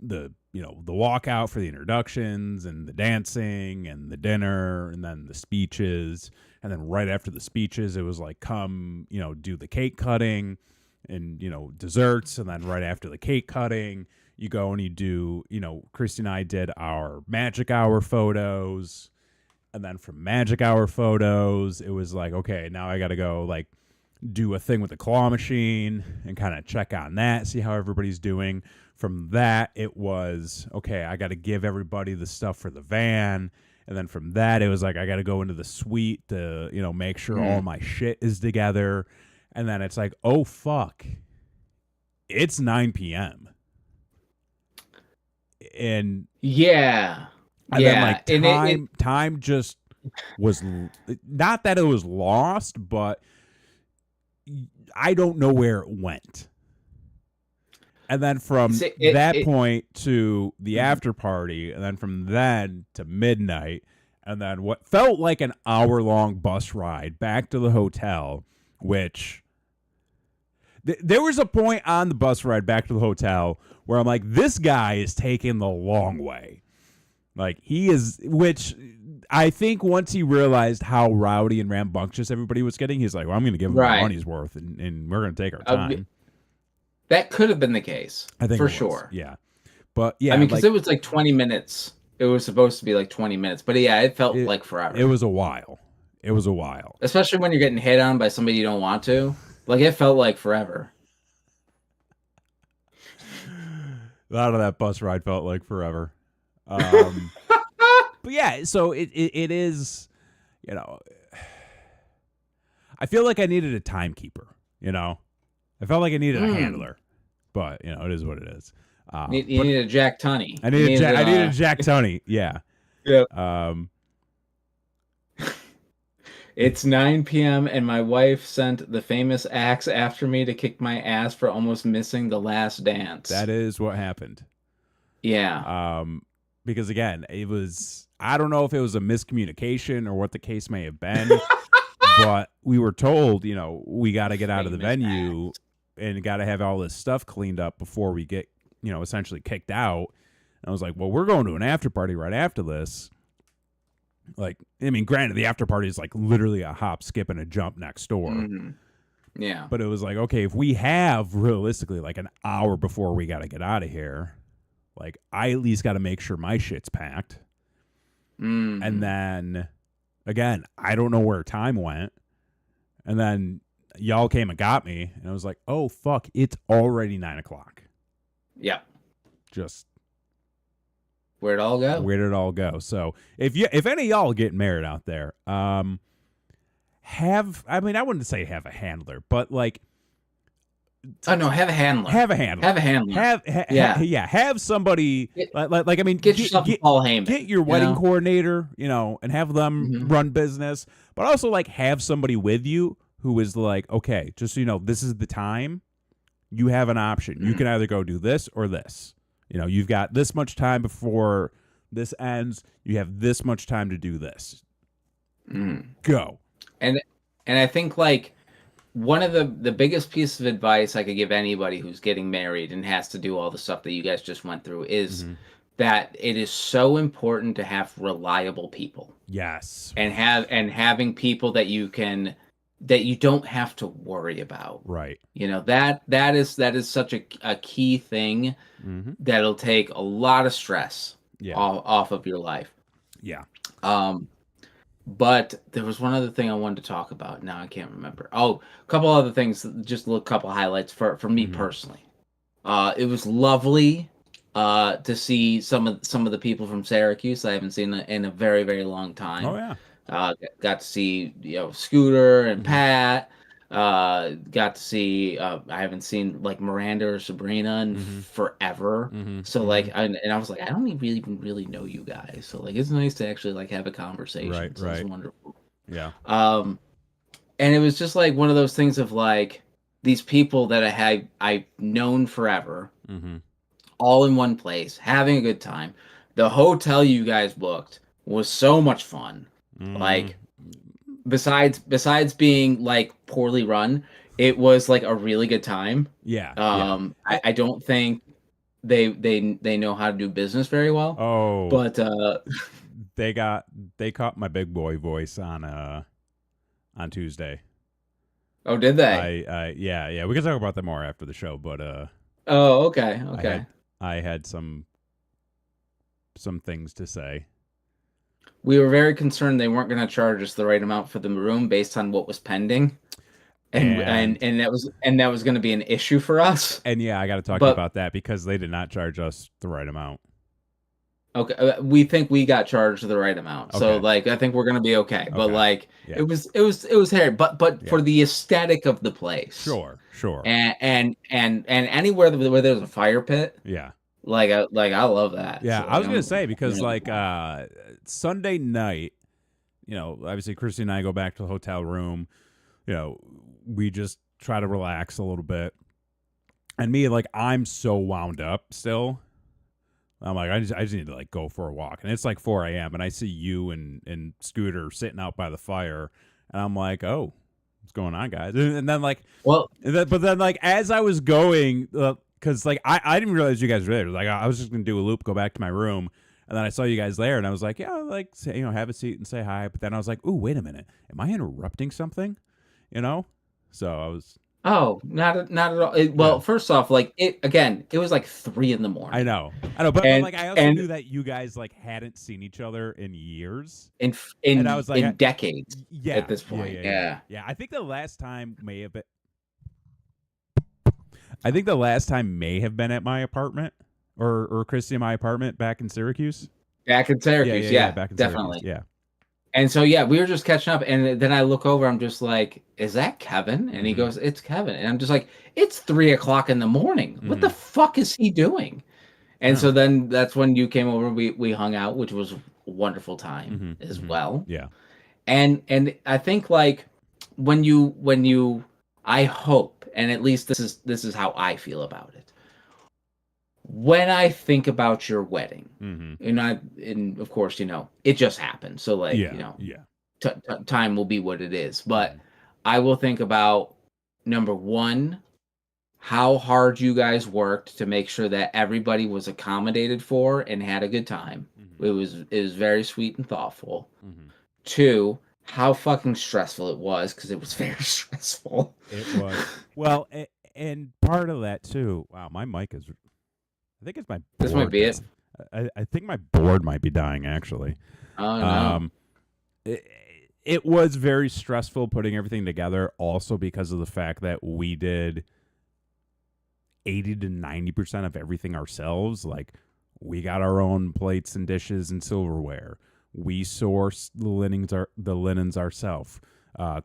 the walkout for the introductions and the dancing and the dinner and then the speeches. And then right after the speeches, it was like, come, do the cake cutting and, desserts. And then right after the cake cutting, you go and you do, Christy and I did our magic hour photos. And then from magic hour photos, it was like, okay, now I got to go like do a thing with the claw machine and kind of check on that, see how everybody's doing. From that, it was, okay, I got to give everybody the stuff for the van. And then from that, it was like, I got to go into the suite to, make sure all my shit is together. And then it's like, oh, fuck. It's 9 p.m. And yeah. And then like time just was not that it was lost, but I don't know where it went. And then from that point to the after party, and then from then to midnight, and then what felt like an hour-long bus ride back to the hotel, which there was a point on the bus ride back to the hotel where I'm like, this guy is taking the long way. Like he is, which I think once he realized how rowdy and rambunctious everybody was getting, he's like, well, I'm going to give him my money's worth and we're going to take our time. That could have been the case. I think for sure. Yeah. But yeah, I mean, because it was like 20 minutes. It was supposed to be like 20 minutes, but yeah, it felt like forever. It was a while. Especially when you're getting hit on by somebody you don't want to. Like it felt like forever. A lot of that bus ride felt like forever. But yeah, so it is, I feel like I needed a timekeeper, I felt like I needed a handler, but it is what it is. You need a Jack Tunney. I need a Jack Tunney. Yeah. Yeah. It's 9 p.m. and my wife sent the famous axe after me to kick my ass for almost missing the last dance. That is what happened. Yeah. Because again, it was, I don't know if it was a miscommunication or what the case may have been, but we were told, we got to get out of the venue and got to have all this stuff cleaned up before we get, essentially kicked out. And I was like, well, we're going to an after party right after this. Like, I mean, granted, the after party is like literally a hop, skip, and a jump next door. Mm-hmm. Yeah. But it was like, okay, if we have realistically like an hour before we got to get out of here, Like, I at least got to make sure my shit's packed. And then, again, I don't know where time went. And then y'all came and got me, and I was like, oh, fuck, it's already 9 o'clock. Yeah. Just... Where'd it all go? Where did it all go? So if any of y'all getting married out there, I wouldn't say have a handler, but like, oh no, have a handler. Have a handler. Have a handler. Have somebody get yourself Paul Heyman. Get your wedding coordinator, and have them run business, but also like have somebody with you who is like, okay, just so you know, this is the time. You have an option. You can either go do this or this. You've got this much time before this ends. You have this much time to do this. Go. And I think like one of the biggest pieces of advice I could give anybody who's getting married and has to do all the stuff that you guys just went through is that it is so important to have reliable people. Yes. And having people that you don't have to worry about. Right. That is such a key thing that'll take a lot of stress off of your life. Yeah. But there was one other thing I wanted to talk about. Now I can't remember. Oh, a couple other things, just a couple highlights for me personally. It was lovely to see some of the people from Syracuse I haven't seen in a very, very long time. Oh yeah. Got to see Scooter and Pat. Got to see I haven't seen like Miranda or Sabrina in forever. So like and I was like, I don't even really know you guys. So like it's nice to actually like have a conversation. Right, so right. It's wonderful. Yeah. And it was just like one of those things of like these people that I've known forever, all in one place, having a good time. The hotel you guys booked was so much fun. Like besides being like poorly run, it was like a really good time. Yeah. I don't think they know how to do business very well. Oh, but they caught my big boy voice on Tuesday. Oh, did they? Yeah. We can talk about that more after the show, but oh, okay. I had some things to say. We were very concerned they weren't going to charge us the right amount for the room based on what was pending, and that was going to be an issue for us. And yeah, I got to talk to you about that because they did not charge us the right amount. Okay, we think we got charged the right amount, so like I think we're going to be okay. But like it was hairy, but for the aesthetic of the place, sure, and anywhere where there's a fire pit, Like I love that. Yeah, so, I was gonna say because like Sunday night, obviously Christy and I go back to the hotel room. We just try to relax a little bit. And me, like, I'm so wound up still. I'm like, I just need to like go for a walk. And it's like 4 a.m. and I see you and Scooter sitting out by the fire, and I'm like, oh, what's going on, guys? And then like, but then like as I was going. Because, like, I didn't realize you guys were there. Like, I was just going to do a loop, go back to my room, and then I saw you guys there, and I was like, yeah, like, say, have a seat and say hi. But then I was like, ooh, wait a minute. Am I interrupting something? So I was... Oh, not at all. First off, like, it was like 3 a.m. I know. But like, I also knew that you guys, like, hadn't seen each other in years. And I was like, in decades at this point. Yeah, I think the last time may have been at my apartment or Christy in my apartment back in Syracuse. Back in Syracuse, back in definitely. Syracuse, yeah. And so, we were just catching up. And then I look over, I'm just like, is that Kevin? And he goes, it's Kevin. And I'm just like, it's 3 o'clock in the morning. What the fuck is he doing? And so then that's when you came over. We hung out, which was a wonderful time as well. Yeah. And I think like when you, I hope, and at least this is how I feel about it. When I think about your wedding, and of course, it just happened. So like, time will be what it is. But I will think about, number one, how hard you guys worked to make sure that everybody was accommodated for and had a good time. It was very sweet and thoughtful. 2, how fucking stressful it was, because it was very stressful. It was. Well, and part of that too. Wow, my mic is I think it's my board. This might be it. I think my board might be dying, actually. Oh, no. It was very stressful putting everything together, also because of the fact that we did 80 to 90% of everything ourselves. Like, we got our own plates and dishes and silverware. We sourced the linens ourselves.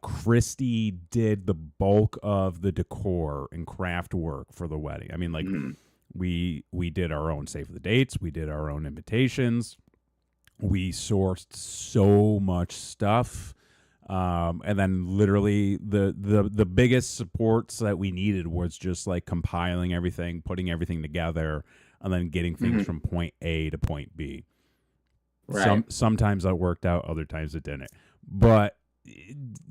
Christy did the bulk of the decor and craft work for the wedding. I mean, like, we did our own save the dates. We did our own invitations. We sourced so much stuff. And then literally the biggest supports that we needed was just like compiling everything, putting everything together, and then getting things from point A to point B. Right. Sometimes that worked out, other times it didn't. But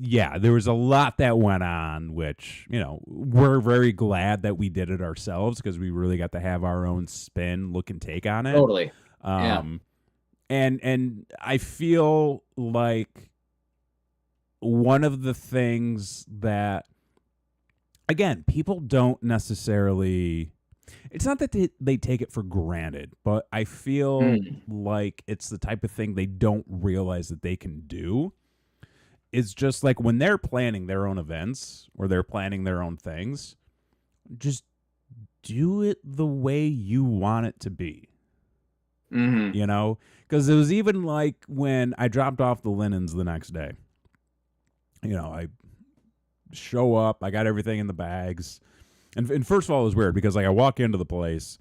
yeah, there was a lot that went on, which, you know, we're very glad that we did it ourselves because we really got to have our own spin, look, and take on it. Totally. And I feel like one of the things that, again, people don't necessarily, it's not that they take it for granted, but I feel like it's the type of thing they don't realize that they can do. It's just like when they're planning their own events or they're planning their own things, just do it the way you want it to be. You know, because it was even like when I dropped off the linens the next day. You know, I show up, I got everything in the bags. And first of all, it was weird because like I walk into the place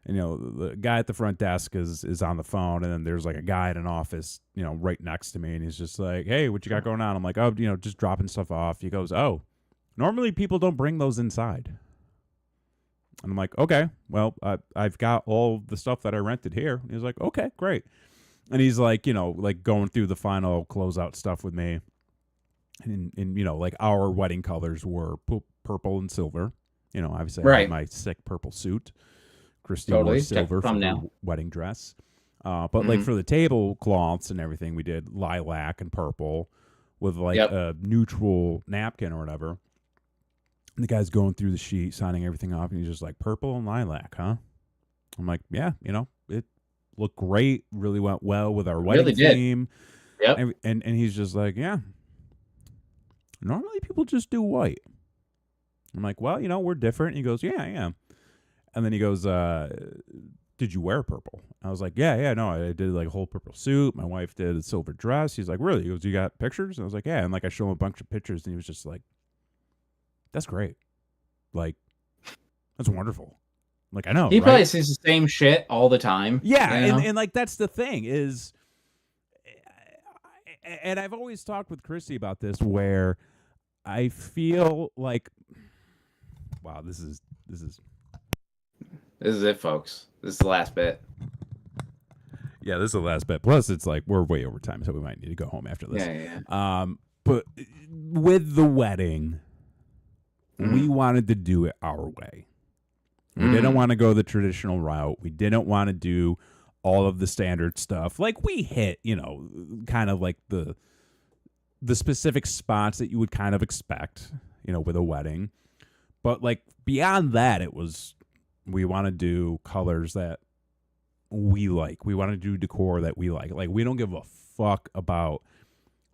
and, you know, the guy at the front desk is on the phone. And then there's like a guy in an office, you know, right next to me. And he's just like, hey, what you got going on? I'm like, oh, you know, just dropping stuff off. He goes, oh, normally people don't bring those inside. And I'm like, okay, well, I've got all the stuff that I rented here. And he's like, okay, great. And he's like, you know, like going through the final closeout stuff with me. And you know, like our wedding colors were purple and silver. You know, obviously I had my sick purple suit. Christy wore silver for the wedding dress. But like for the tablecloths and everything, we did lilac and purple with like a neutral napkin or whatever. And the guy's going through the sheet, signing everything off, and he's just like, purple and lilac, huh? I'm like, yeah, you know, it looked great. Really went well with our wedding theme. Yep. And he's just like, yeah. Normally people just do white. I'm like, well, you know, we're different. And he goes, yeah, I am. And then he goes, did you wear purple? I was like, yeah, no, I did like a whole purple suit. My wife did a silver dress. He's like, really? He goes, you got pictures? And I was like, yeah. And like I show him a bunch of pictures, and he was just like, that's great. Like, that's wonderful. Like, I know. He probably sees the same shit all the time. Yeah, you know? and like that's the thing is, and I've always talked with Chrissy about this, where I feel like, wow, this is it, folks. This is the last bit. Yeah, this is the last bit. Plus, it's like we're way over time, so we might need to go home after this. Yeah. But with the wedding, we wanted to do it our way. We didn't want to go the traditional route. We didn't want to do all of the standard stuff. Like we hit, you know, kind of like the specific spots that you would kind of expect, you know, with a wedding. But like beyond that, it was, we want to do colors that we like. We want to do decor that we like. Like we don't give a fuck about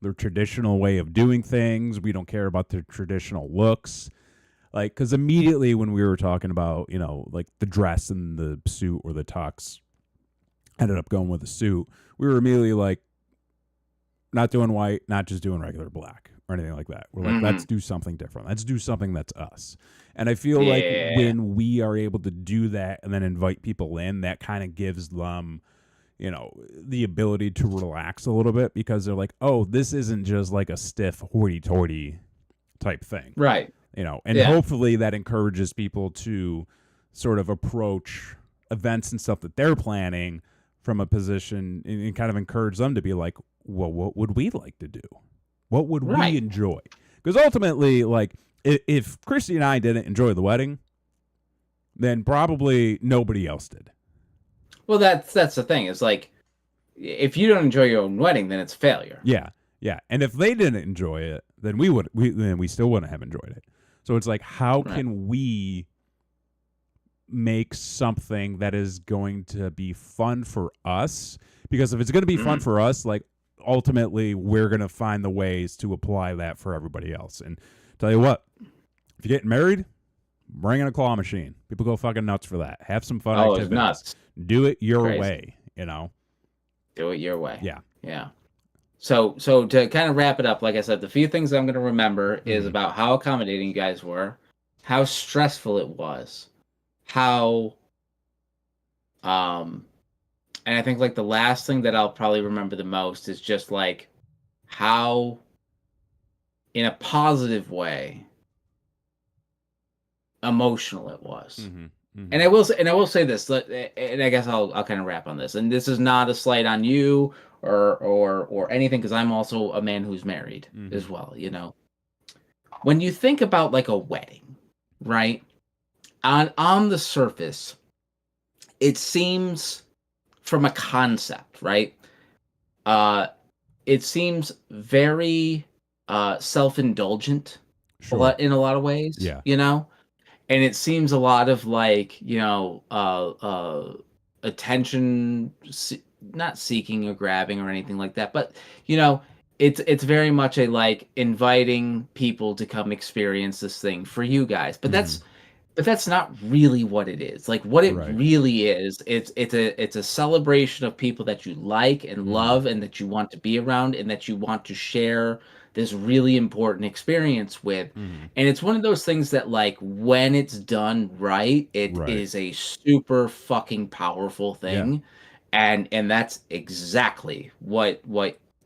the traditional way of doing things. We don't care about the traditional looks. Like, because immediately when we were talking about, you know, like the dress and the suit or the tux, ended up going with the suit. We were immediately like, not doing white, not just doing regular black or anything like that. We're like, let's do something different. Let's do something that's us. And I feel like when we are able to do that and then invite people in, that kind of gives them, you know, the ability to relax a little bit because they're like, oh, this isn't just like a stiff hoity-toity type thing. Right. You know, and hopefully that encourages people to sort of approach events and stuff that they're planning from a position and kind of encourage them to be like, well, what would we like to do? What would we enjoy? Because ultimately, like, if Christy and I didn't enjoy the wedding, then probably nobody else did. Well, that's the thing. It's like, if you don't enjoy your own wedding, then it's a failure. Yeah, yeah. And if they didn't enjoy it, then we still wouldn't have enjoyed it. So it's like, how can we make something that is going to be fun for us, because if it's going to be fun for us, like ultimately we're going to find the ways to apply that for everybody else. And tell you what, if you're getting married, bring in a claw machine. People go fucking nuts for that. Have some fun activities. It's nuts. Do it your way, you know. Do it your way. Yeah. Yeah. So to kind of wrap it up, like I said, the few things I'm going to remember is about how accommodating you guys were, how stressful it was, how and I think like the last thing that I'll probably remember the most is just like how in a positive way emotional it was. And I will say this, and I guess I'll kind of wrap on this. And this is not a slight on you or anything, because I'm also a man who's married as well. You know, when you think about like a wedding, right? On the surface, it seems from a concept, right? It seems very self-indulgent in a lot of ways. Yeah, you know. And it seems a lot of like, you know, attention, not seeking or grabbing or anything like that. But, you know, it's very much a like inviting people to come experience this thing for you guys. But that's not really what it is. Like what it really is, it's a celebration of people that you like and love and that you want to be around and that you want to share this really important experience with. And it's one of those things that like when it's done right, it is a super fucking powerful thing. And that's exactly what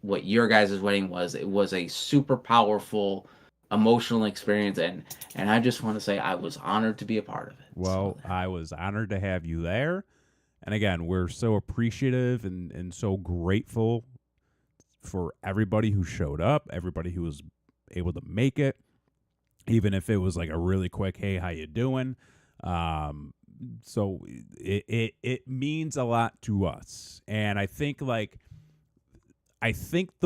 your guys' wedding was. It was a super powerful emotional experience, and I just want to say I was honored to be a part of it. Well, I was honored to have you there. And again, we're so appreciative and so grateful for everybody who showed up, everybody who was able to make it, even if it was like a really quick, hey, how you doing? So it means a lot to us. And I think the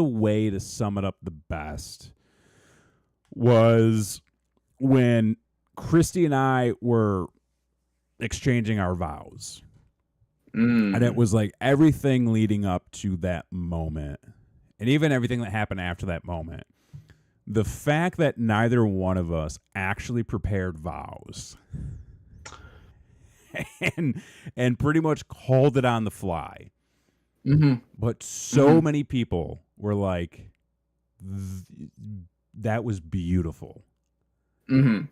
way to sum it up the best was when Christy and I were exchanging our vows. And it was like everything leading up to that moment, and even everything that happened after that moment, the fact that neither one of us actually prepared vows and pretty much called it on the fly. But so many people were like, that was beautiful. And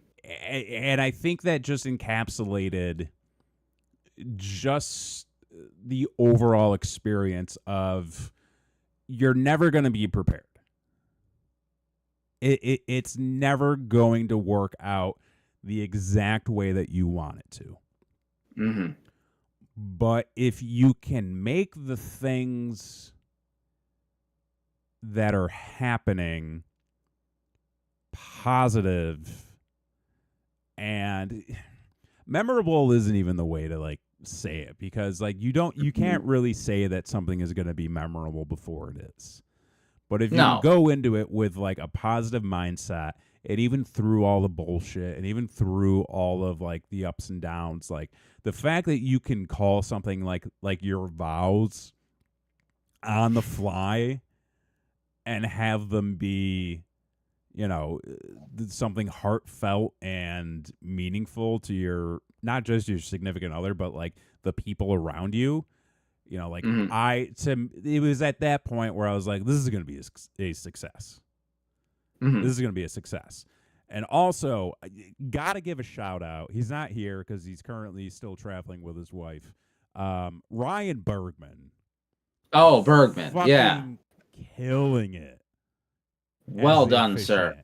I think that just encapsulated just the overall experience of you're never going to be prepared. It's never going to work out the exact way that you want it to. But if you can make the things that are happening positive, and memorable isn't even the way to like say it, because like you can't really say that something is going to be memorable before it is. But if you go into it with like a positive mindset, and even through all the bullshit and even through all of like the ups and downs, like the fact that you can call something like your vows on the fly and have them be, you know, something heartfelt and meaningful to your, not just your significant other, but like the people around you, you know, like it was at that point where I was like, this is going to be a success. This is going to be a success. And also, got to give a shout out. He's not here because he's currently still traveling with his wife. Ryan Bergman. Oh, Bergman. Yeah. Killing it. Well done, sir.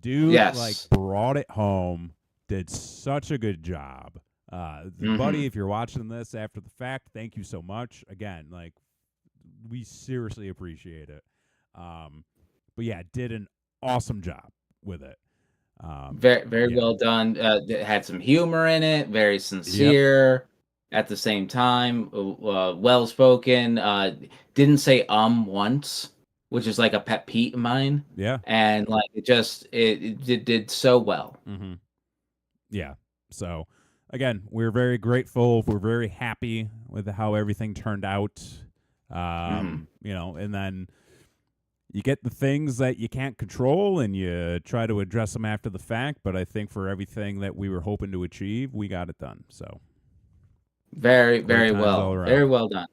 Dude, like, brought it home. Did such a good job. Buddy, if you're watching this after the fact, thank you so much. Again, like, we seriously appreciate it. But yeah, did an awesome job with it. Very well done. Had some humor in it. Very sincere. At the same time, well spoken. Didn't say once, which is like a pet peeve of mine. Yeah, and like it did so well. Yeah. So again, we're very grateful. We're very happy with how everything turned out. You know, and then you get the things that you can't control and you try to address them after the fact. But I think for everything that we were hoping to achieve, we got it done. So very, very well. Very well done.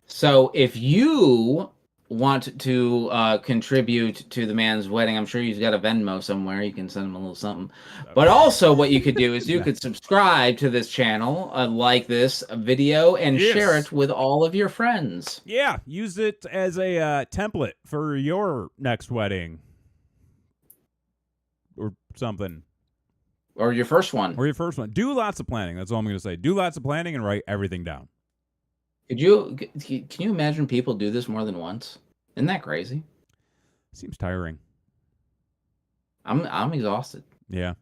So if you want to contribute to the man's wedding, I'm sure he's got a Venmo somewhere. You can send him a little something. But also what you could do is you could subscribe to this channel, like this video, and share it with all of your friends. Yeah, use it as a template for your next wedding or something. Or your first one. Do lots of planning. That's all I'm going to say. Do lots of planning and write everything down. Can you imagine people do this more than once? Isn't that crazy? Seems tiring. I'm exhausted. Yeah.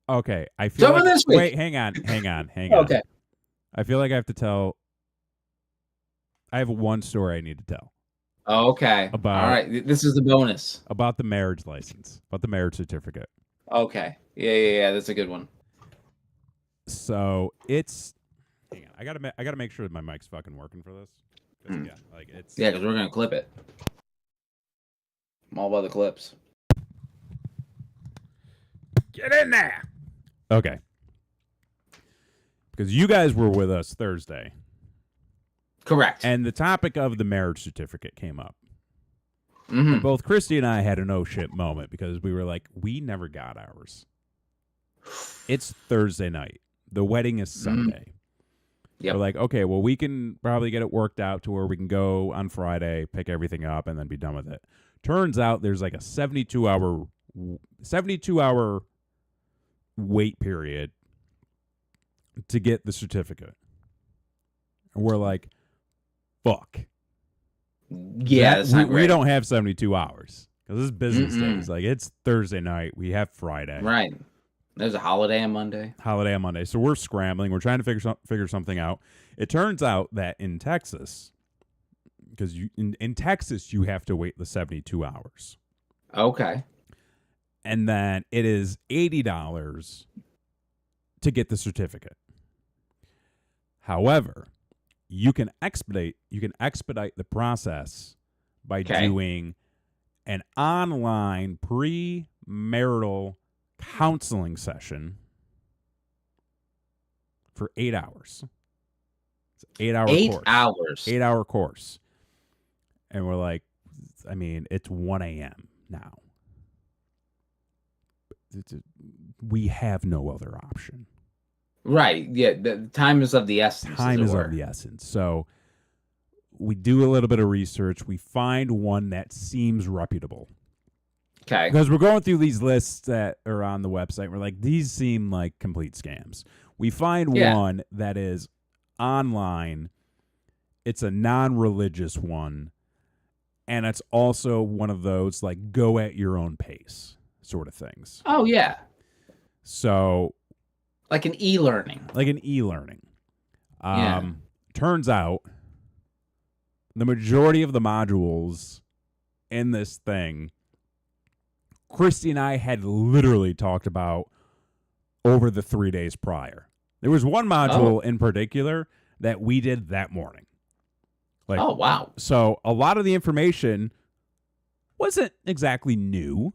Okay, I feel like this week. Wait, hang on. Okay. I feel like I have to tell. I have one story I need to tell. Okay. All right. This is the bonus. About the marriage license. About the marriage certificate. Okay. Yeah. That's a good one. So it's. Hang on. I gotta make sure that my mic's fucking working for this. Yeah, because we're gonna clip it. I'm all about the clips. Get in there. Okay. Because you guys were with us Thursday. Correct. And the topic of the marriage certificate came up. And both Christy and I had an oh shit moment because we were like, we never got ours. It's Thursday night. The wedding is Sunday. Yep. We're like, okay, well, we can probably get it worked out to where we can go on Friday, pick everything up, and then be done with it. Turns out there's like a 72-hour wait period to get the certificate. And we're like, fuck. Yeah, we don't have 72 hours because it's business days. Like, it's Thursday night. We have Friday. Right. There's a holiday on Monday. So we're scrambling. We're trying to figure something out. It turns out that in Texas, because in Texas, you have to wait the 72 hours. Okay. And then it is $80 to get the certificate. However, you can expedite the process by doing an online premarital counseling session for 8 hours. It's an 8 hour course. 8 hours. 8 hour course. And we're like, I mean, it's 1 a.m. now. We have no other option. Right. Yeah. The time is of the essence. Time is of the essence. So we do a little bit of research. We find one that seems reputable. Okay. Because we're going through these lists that are on the website. We're like, these seem like complete scams. We find one that is online. It's a non-religious one. And it's also one of those, like, go at your own pace sort of things. Oh, yeah. So. Like an e-learning. Turns out the majority of the modules in this thing, Christy and I had literally talked about over the 3 days prior. There was one module in particular that we did that morning. Like, oh, wow. So a lot of the information wasn't exactly new,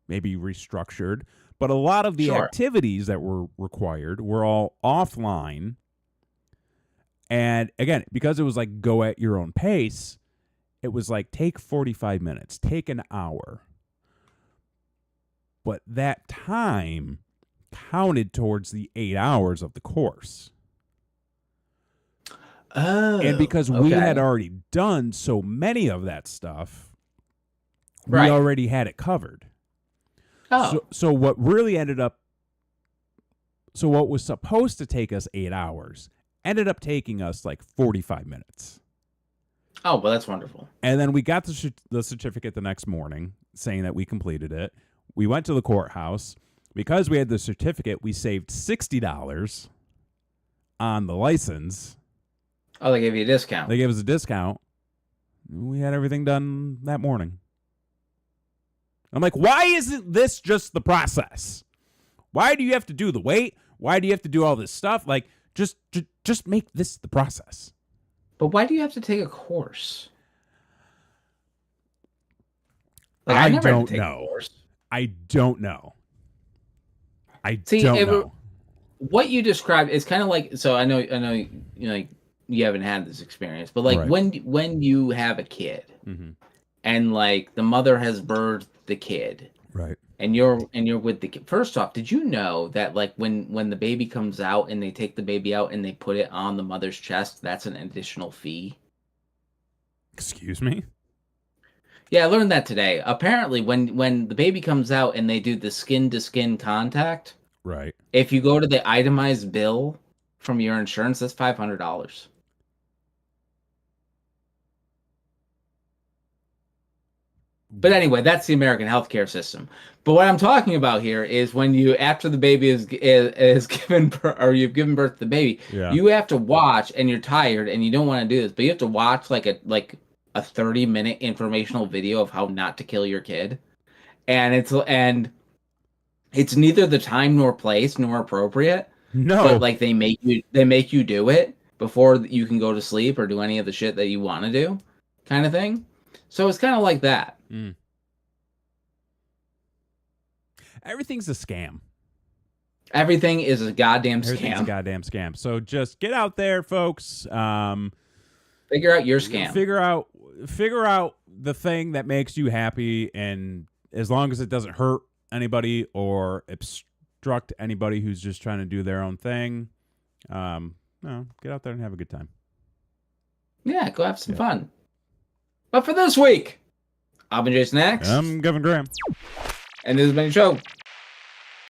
maybe restructured, but a lot of the activities that were required were all offline. And again, because it was like go at your own pace, it was like take 45 minutes, take an hour. But that time counted towards the 8 hours of the course. Oh, and because we had already done so many of that stuff, we already had it covered. Oh. So what really ended up, so what was supposed to take us 8 hours ended up taking us like 45 minutes. Oh, well, that's wonderful. And then we got the certificate the next morning saying that we completed it. We went to the courthouse. Because we had the certificate, we saved $60 on the license. Oh, they gave you a discount. They gave us a discount. We had everything done that morning. I'm like, why isn't this just the process? Why do you have to do the wait? Why do you have to do all this stuff? Like, just make this the process. But why do you have to take a course? Like, I don't know. I don't know. What you described is kind of like, so I know, you know, like, you haven't had this experience, but like when you have a kid, and like the mother has birthed the kid, right? And you're with the kid. First off, did you know that like when the baby comes out and they take the baby out and they put it on the mother's chest, that's an additional fee? Excuse me? Yeah, I learned that today. Apparently, when the baby comes out and they do the skin-to-skin contact, right? If you go to the itemized bill from your insurance, that's $500. But anyway, that's the American healthcare system. But what I'm talking about here is when you, after the baby is given birth, or you've given birth to the baby, you have to watch, and you're tired and you don't want to do this, but you have to watch like a 30-minute informational video of how not to kill your kid. And it's neither the time nor place nor appropriate. No. But like they make you do it before you can go to sleep or do any of the shit that you want to do, kind of thing. So it's kind of like that. Everything's a scam. Everything is a goddamn scam. Everything's a goddamn scam. So just get out there, folks. Figure out your scam. Figure out the thing that makes you happy, and as long as it doesn't hurt anybody or obstruct anybody who's just trying to do their own thing, get out there and have a good time. Yeah, go have some fun. But for this week, I've been Jason X. I'm Gavin Graham. And this has been your show.